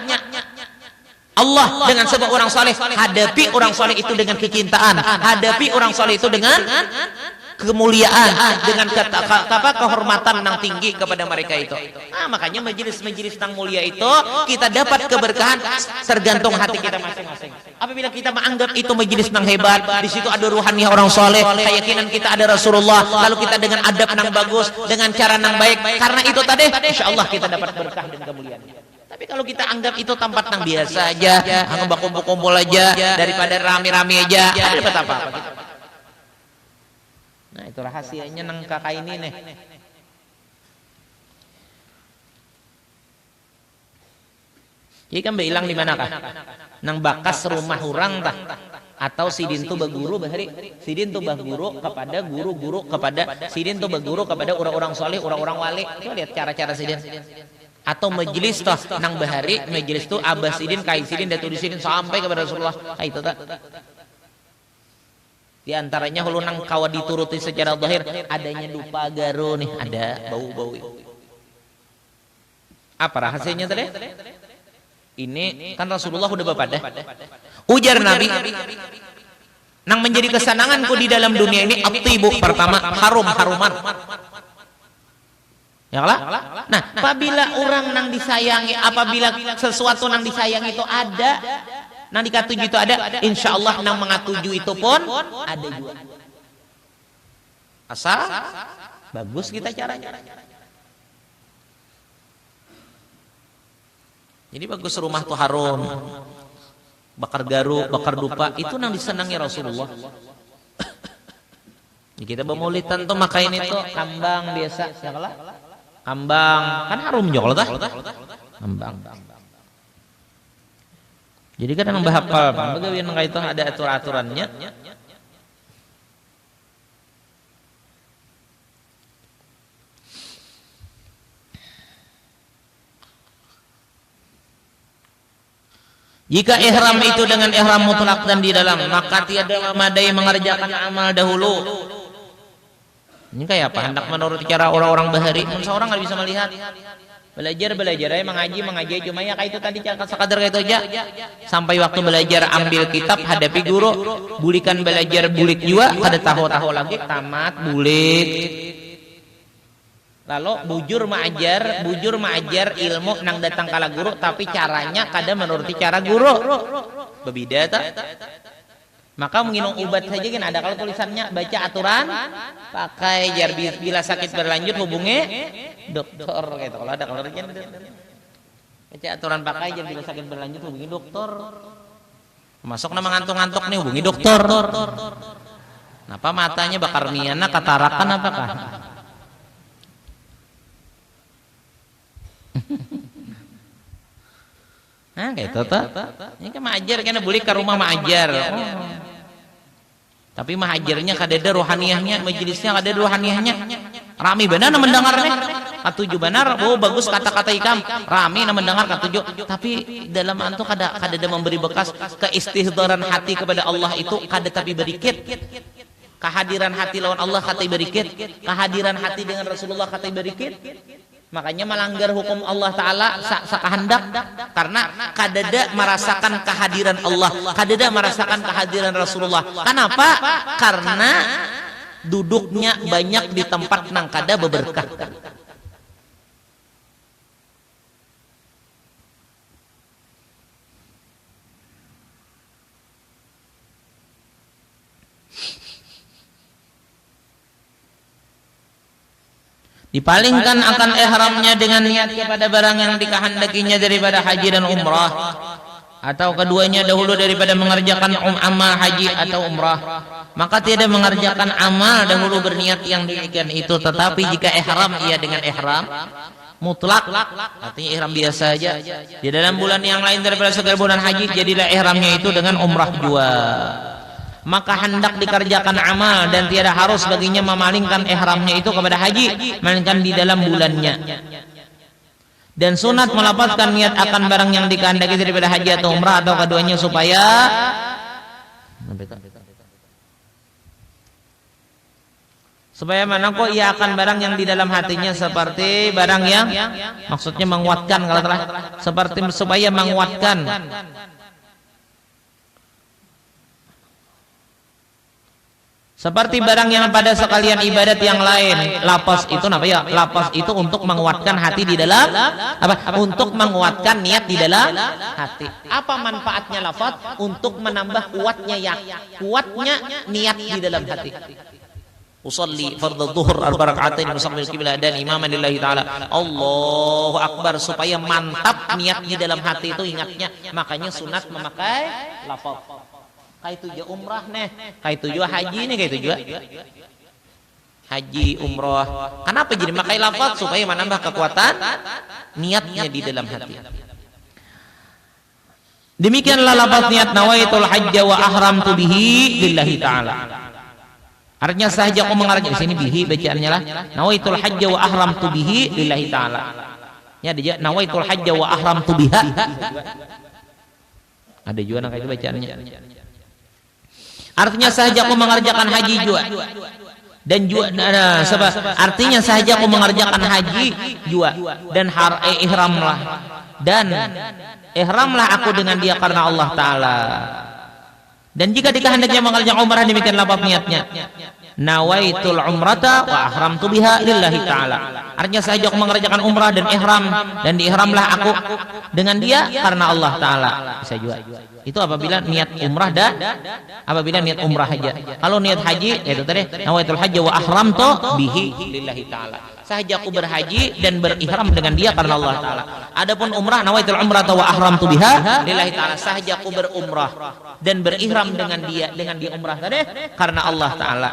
Allah dengan sebab orang soleh, hadapi orang soleh itu dengan kecintaan, hadapi orang soleh itu dengan kemuliaan, dengan kehormatan yang tinggi kepada mereka itu. Nah, makanya majelis-majelis yang mulia itu kita dapat keberkahan tergantung hati kita masing-masing. Apabila kita menganggap itu majelis yang hebat, di situ ada ruhani orang soleh, keyakinan kita ada Rasulullah, lalu kita dengan adab yang bagus, dengan cara yang baik, karena itu tadi, insya Allah kita dapat berkah dan kemuliaan. Tapi kalau kita anggap itu tempat yang biasa aja, anggap kumpul-kumpul aja, daripada rame-rame aja, ada dapat apa-apa gitu. Nah, itu rahasianya nang kakak ini nih. Jadi kan bilang di mana kah? Nang bakas rumah orang tah? Atau sidin tu baguru bahari? Sidin tu baguru kepada guru-guru kepada sidin tu baguru kepada orang-orang soleh, orang-orang wali. Coba lihat cara-cara sidin. Atau majelis toh nang bahari majelis tu abasidin kaisidin datu disidin sampai kepada Rasulullah. Itu tak. Di antaranya hulu nang kawa dituruti secara zahir adanya dupa garu nih, ada bau-bau itu. Apa rahasianya tadi? Ini kan Rasulullah udah bapadah. Ujar Nabi, nang menjadi kesenanganku di dalam dunia ini at-tibu, pertama harum-haruman. Ya lah? Nah, apabila orang nang disayangi, apabila sesuatu nang disayangi itu ada, nang dikatuju itu ada, insya Allah nang mengatuju itu pun ada juga. Asal bagus kita caranya. Jadi bagus rumah tuh harum, bakar garu, bakar dupa, itu nang disenangi Rasulullah. Kita bermaulidan tuh makain itu kambang biasa, ya lah? Kambang kan harum jol tah kambang. Jadi kan nang bahapal bagawian nang itu ada aturan-aturannya. Jika ihram itu dengan ihram mutlak dan di dalam, maka tiada memadai mengerjakan amal dahulu. Ini kayak apa? Hendak menurut cara orang-orang bahari, seorang nggak bisa melihat. Belajar, mengaji, cuma ya kayak itu tadi sekadar kayak itu aja. Sampai waktu belajar ambil kitab, hadapi guru, bulikan belajar bulik juga, kada tahu-tahu lagi, tamat bulik. Lalu bujur maajar ilmu nang datang kala guru, tapi caranya kada menuruti cara guru. Berbeda tak? Maka menginung obat saja kan ada kalau tulisannya baca aturan pakai jar bila sakit berlanjut hubungi dokter gitu. Kalau ada kalau baca aturan pakai jar bila sakit berlanjut hubungi dokter. Masuk nama ngantuk-ngantuk nih hubungi dokter. Kenapa matanya bakar miana katarakan apakah? Nah kayak itu tuh. Ini kan maajar kan boleh ke rumah maajar. Tapi maajarnya kadada rohaniyahnya, majelisnya kadada rohaniyahnya. Rami benar mendengarnya. Katuju benar, oh bagus kata-kata ikam. Rami mendengar katuju. Tapi dalam antu kadada memberi bekas keistihdaran hati kepada Allah itu kada tapi berikit. Kehadiran hati lawan Allah kata berikit. Kehadiran hati dengan Rasulullah kata berikit. Makanya melanggar hukum Allah Ta'ala sakahendak karena kadada merasakan kehadiran Allah, kadada merasakan kehadiran Rasulullah. Kenapa? Karena duduknya banyak di tempat nang kada beberkah. Dipalingkan akan ihramnya dengan niat kepada barang yang dikehendakinya daripada haji dan umrah, atau keduanya dahulu daripada mengerjakan amal haji atau umrah, maka tidak mengerjakan amal dahulu berniat yang demikian itu. Tetapi jika ihram ia dengan ihram mutlak, artinya ihram biasa saja di dalam bulan yang lain daripada segala bulan haji, jadilah ihramnya itu dengan umrah juga. Maka hendak dikerjakan amal dan tiada harus baginya memalingkan ihramnya itu kepada haji, melainkan di dalam bulannya. Dan sunat melapaskan niat akan barang yang dikehendaki daripada haji atau umrah atau keduanya supaya mana kok ia akan barang yang di dalam hatinya, seperti barang yang maksudnya menguatkan, kalau telah seperti supaya menguatkan seperti barang yang pada sekalian ibadat yang lain. Lapas itu apa ya? Lapas itu untuk menguatkan hati di dalam apa? Untuk menguatkan niat di dalam hati. Apa manfaatnya lafaz? Untuk menambah kuatnya niat di dalam hati. Usalli fardhu dhuhr arba raka'atain mustaqbil qiblah dan imaman lillahi taala. Allahu akbar, supaya mantap niat di dalam hati itu ingatnya. Makanya sunat memakai lafaz. Kayak tujuh umrah nih, kayak tujuh haji nih, kayak tujuh haji umrah. Kenapa jadi makai lafaz? Supaya menambah kekuatan niatnya di dalam hati. Demikianlah lafaz niat nawaitul hajja wa ahramtu bihi lillahi ta'ala. Artinya sahaja aku mengarang di sini bihi bacaannya lah. Nawaitul hajja wa ahramtu bihi lillahi ta'ala. Ya ada juga nawaitul hajja wa ahramtu biha. Ada juga nak itu bacaannya. Artinya sahaja aku mengerjakan haji juga. Dan juga artinya sahaja aku mengerjakan haji juga dan ihramlah dan ihramlah aku dengan dia karena Allah Ta'ala. Dan jika dikehendakinya mengerjakan umrah, demikianlah bab niatnya. Nawaitul umrata wa ahramtu biha lillahi ta'ala. Artinya sahaja aku mengerjakan umrah dan ihram, dan diihramlah aku dengan dia karena Allah Ta'ala. Bisa juga. Itu apabila niat umrah dan apabila niat umrah saja. Kalau niat haji, yaitu tadi nawaitul hajja wa ahramtu bihi lillahi ta'ala. Sahaja aku berhaji dan berihram dengan dia karena Allah Ta'ala. Adapun umrah, nawaitul umrata wa ahramtu biha lillahi ta'ala. Sahaja aku berumrah dan berihram dengan dia umrah tadi karena Allah Ta'ala.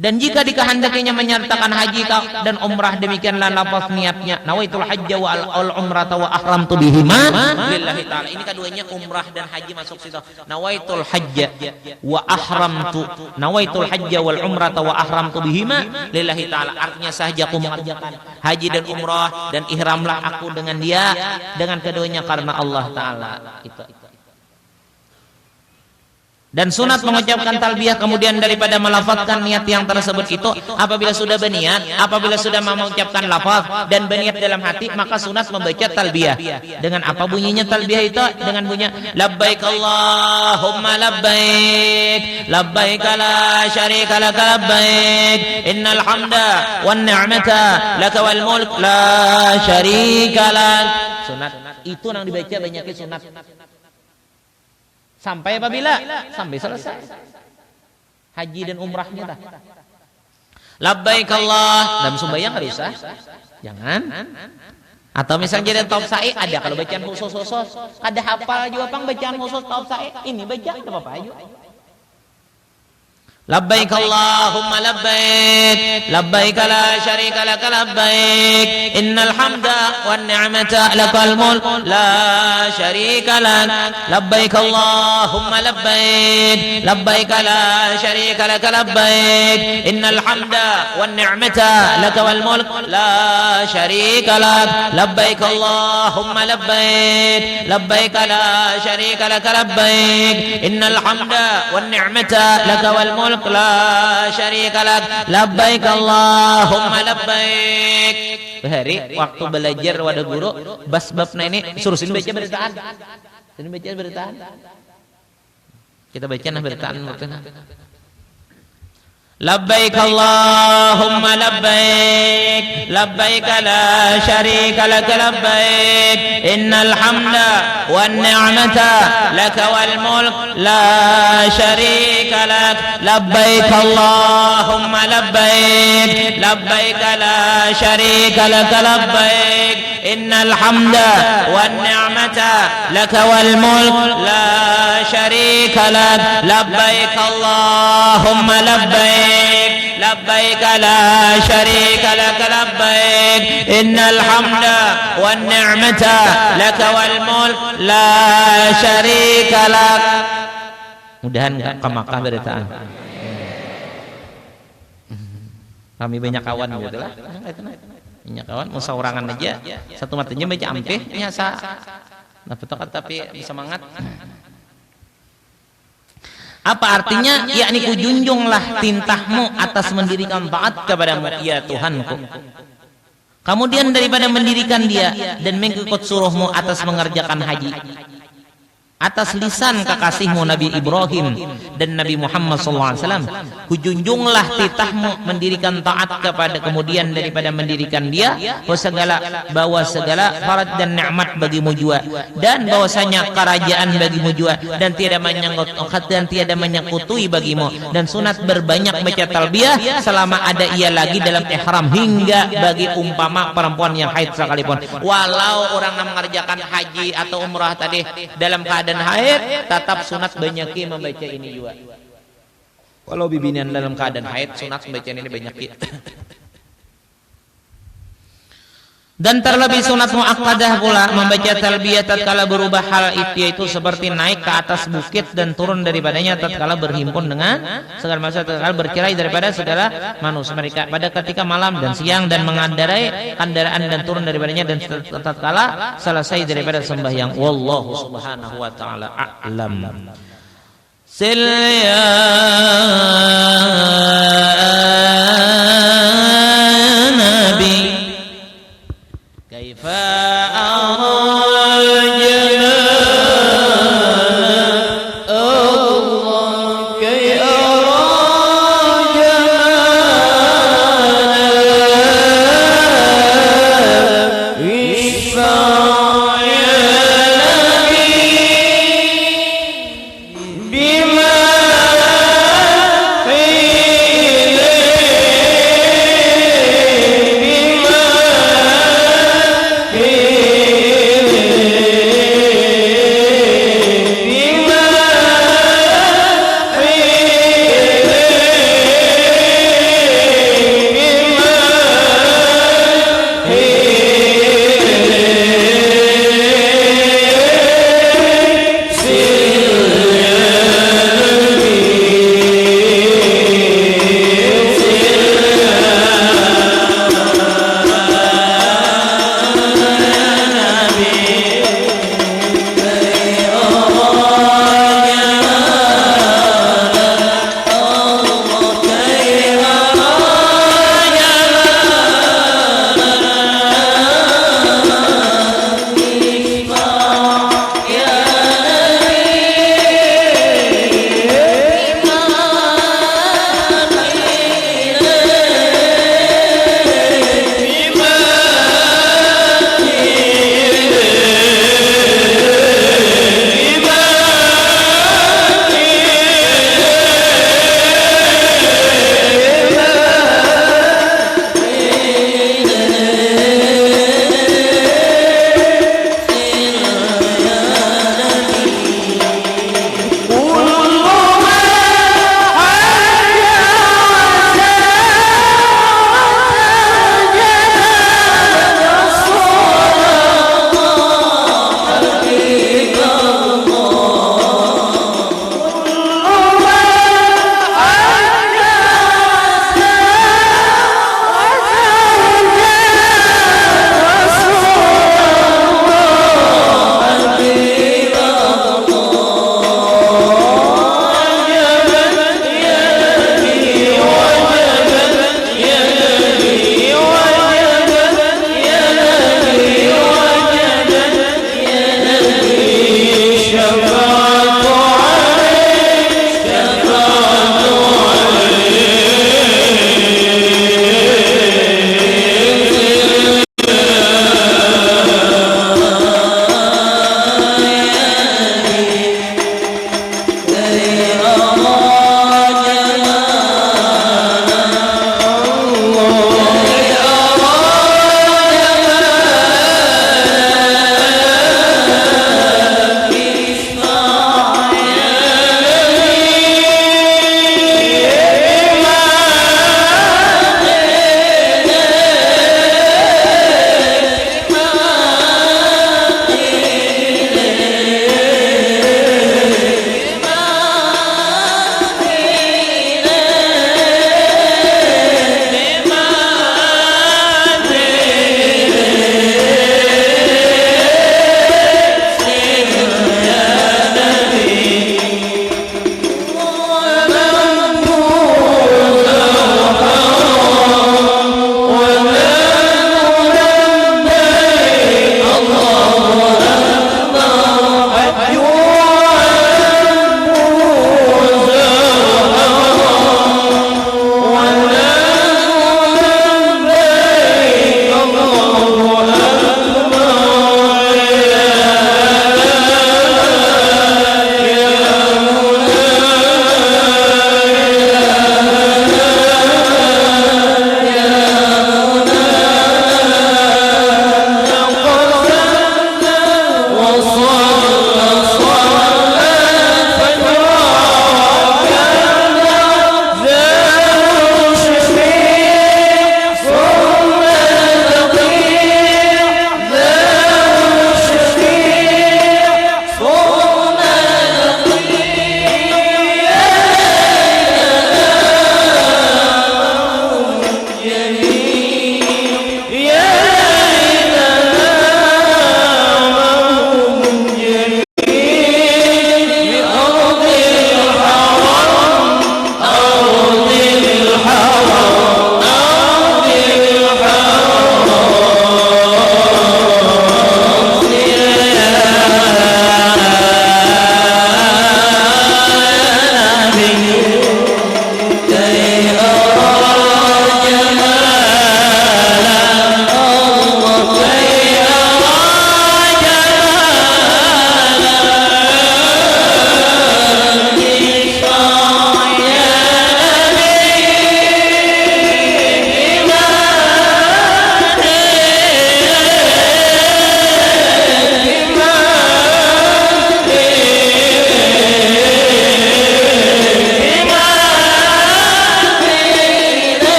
Dan jika dikehendakinya menyertakan haji dan umrah, demikianlah lafaz niatnya. Nawaitul hajja wal umrata wa ahramtu bihima lillahi ta'ala. Ini keduanya umrah dan haji masuk situ. Nawaitul hajja wa ahramtu. Nawaitul hajja wal umrata wa ahramtu bihima lillahi ta'ala. Artinya sahaja aku mengerjakan haji dan umrah dan ihramlah aku dengan dia, dengan keduanya karena Allah Ta'ala. Itu. Dan sunat mengucapkan talbiyah kemudian daripada melafazkan niat yang tersebut itu apabila sudah berniat, apabila sudah mengucapkan lafaz dan berniat dalam hati, maka sunat membaca talbiyah. Dengan apa bunyinya talbiyah itu? Dengan bunyinya labbaik Allahumma labbaik labbaik la syarika lak labbaik innal hamda wan ni'mata lak wal mulk la syarika lak. Sunat itu yang dibaca banyaknya sunat. Sampai apabila? Sampai selesai haji dan umrahnya dah. Labbaik Allah. Dalam sembahyang nggak usah. Jangan. Atau misalnya jadi tauf sa'i ada kalau bacaan khusus. Ada hafal juga pang bacaan khusus tauf sa'i. Ini baca itu apa aja. Labbaik Allahumma labbaik labbaik la syarika lak labbaik innal hamda wan ni'mata lakal mulk la syarika lak labbaik Allahumma labbaik labbaik la syarika lak labbaik innal hamda wan ni'mata lakal mulk la syarika lak labbaik Allahumma labbaik labbaik la syarika lak labbaik innal hamda wan ni'mata lakal mulk la syarika lak labbaik Allahumma labbaik. Hari waktu belajar wadah guru bab-babna ini suruh sini baca beritaan. Sini baca beritaan. Kita baca nah beritaan waktunya. Labbaik Allahumma labbaik labbaik la syarika lak labbaik innal hamda wan ni'mata lak wal mulk la syarika lak labbaik Allahumma labbaik labbaik la syarika lak labbaik innal hamda wan ni'mata lak wal mulk la syarika lak labbaik Allahumma labbaik labbaik la syarika lak labbaik innal hamda wan ni'mata lak wal mulk la syarika lak. Mudahan ke Makkah beritaan. Kami banyak kawan gitu lah. Banyak kawan musyawarangan aja. Satu matanya baca ampih biasa. Nah betul tapi semangat. Apa artinya? Yakni kujunjunglah tintahmu atas mendirikan taat kepadamu ya Tuhanku. Kemudian daripada mendirikan dia dan mengikut suruhmu atas mengerjakan haji. Atas lisan kekasihmu Nabi Ibrahim dan Nabi Muhammad SAW, kujunjunglah titahmu mendirikan taat kepada kemudian daripada mendirikan dia bahwa segala farad dan nikmat bagimu jua dan bahwasanya kerajaan bagimu jua dan tiada menyekutui bagimu dan sunat berbanyak baca talbiyah selama ada ia lagi dalam ihram hingga bagi umpama perempuan yang haid sekalipun. Walau orang yang mengerjakan haji atau umrah tadi dalam keadaan dan haid tetap sunat banyaki membaca ini juga. Walau bibinan dalam keadaan haid sunat membaca ini banyaki. Dan terlebih sunat muakkadah pula membaca talbiyah tatkala berubah hal itu, yaitu seperti naik ke atas bukit dan turun daripadanya tatkala berhimpun dengan segala manusia, tatkala bercerai daripada segala manusia mereka pada ketika malam dan siang, dan mengendarai kendaraan dan turun daripadanya, dan tatkala selesai daripada sembahyang. Wallahu subhanahu wa ta'ala a'lam. Silya Nabi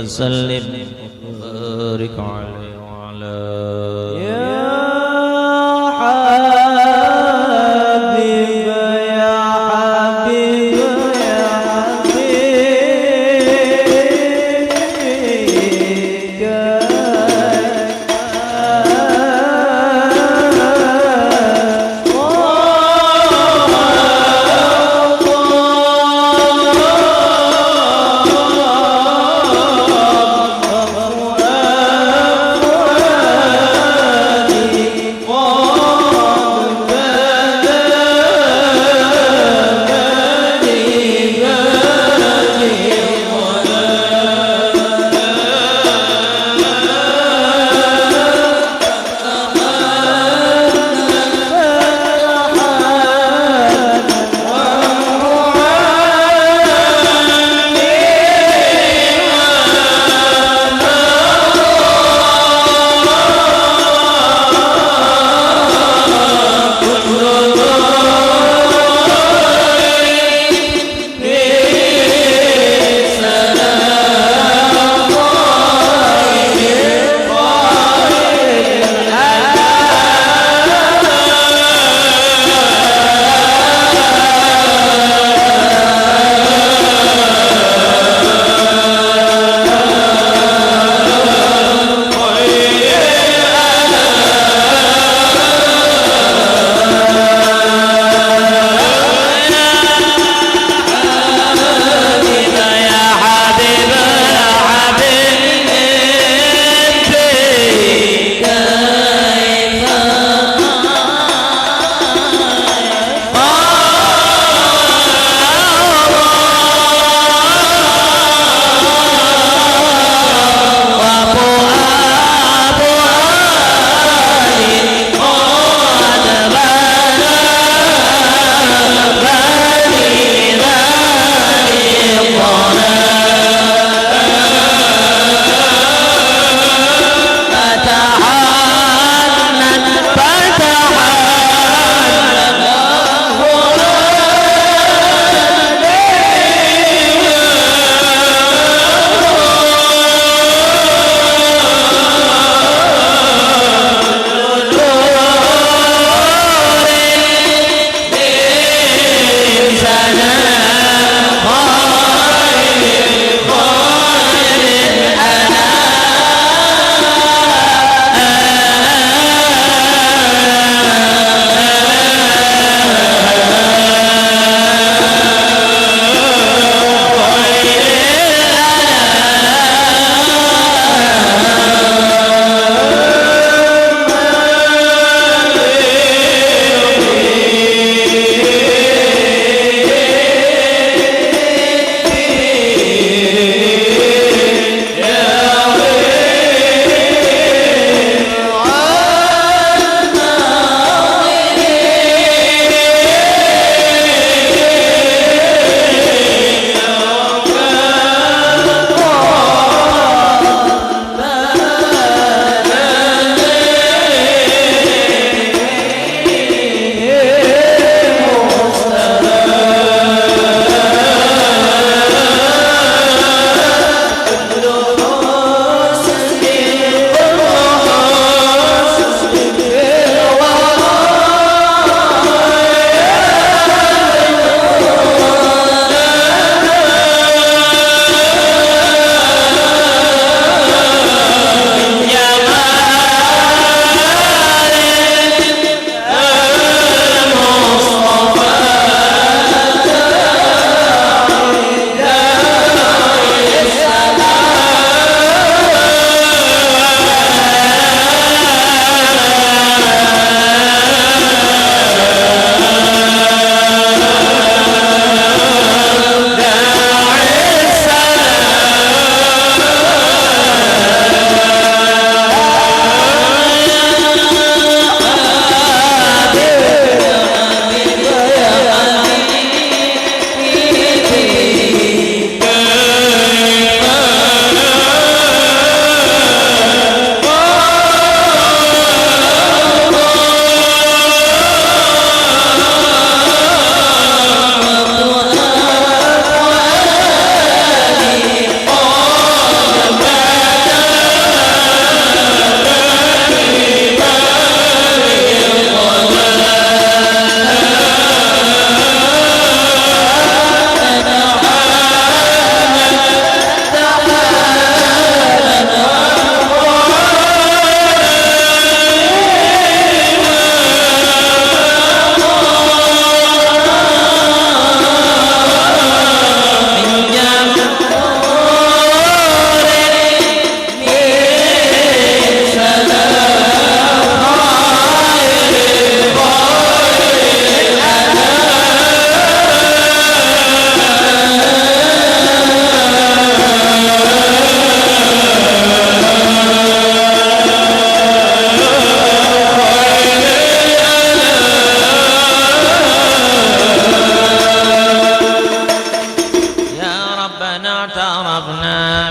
وسلم وبارك عليه وعلى يا حبيب يا حبيب يا حبيب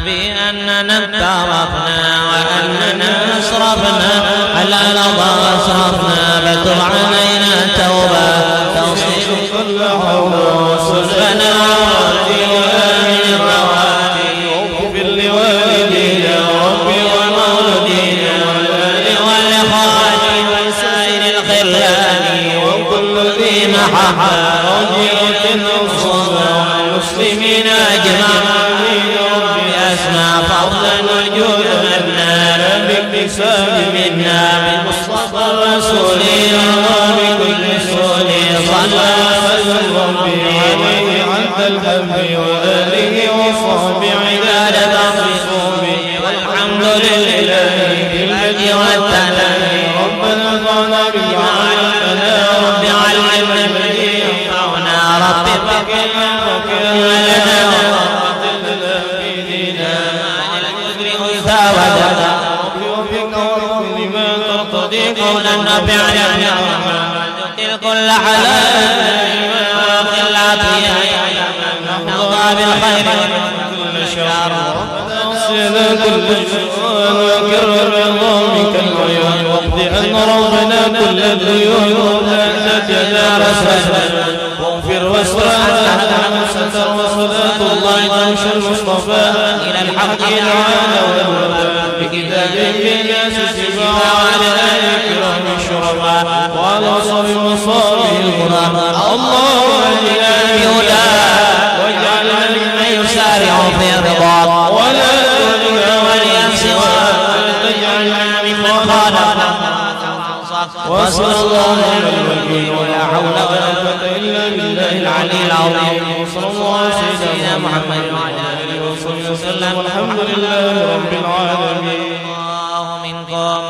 بأننا اقترفنا وأننا أسرفنا على لظى أسرفنا فتب علينا توبة توصل كل حول وصلنا وارتي وآمن الرواتي واغفر لوالدينا ربي ومولدينا والآل والإخوان وسائر الخلان وكل ذي محبة رجية نصوصا والمسلمين أجمعين ربي أسمع فضلا والجود منا باكتساب منا بمصطفى الرسول الله بكل سول صلى وسلم ربي عليه عند الحب وآله وصحبه عباد الرسول والحمد لله بالحج والتنام ربنا ارضنا بما علمنا رب علمنا الذي ينفعنا رب فقنا لنا وقتلنا في ديننا على الكفر وثاوتنا رب وفق لما ترتضي قولا نبيعنا كل حلال وقل عافية نرضى بالخير كل شر وتوصينا كل شيطان وكرر بظلمك العيون واقض أن ربنا كل الديون أنت يتارسنا واغفر واستر ستر وصلاة الله تمشي المصطفى إلى الحق تعالى والوفاء بكتاب بالناس سبا وعلى آل كرام الشرفاء وعلى صف مصابه القرآن اللهم اجعلنا بهداك واجعلنا ممن يسارع في رضاك ولا تهلكنا وليا سواك ولا تجعلنا ممن خالفنا وصلى الله على الوكيل ولا حول ولا قوة إلا بالله العلي العظيم وصلى الله على سيدنا محمد وعلى آله وصحبه وسلم والحمد لله رب العالمين الله منكم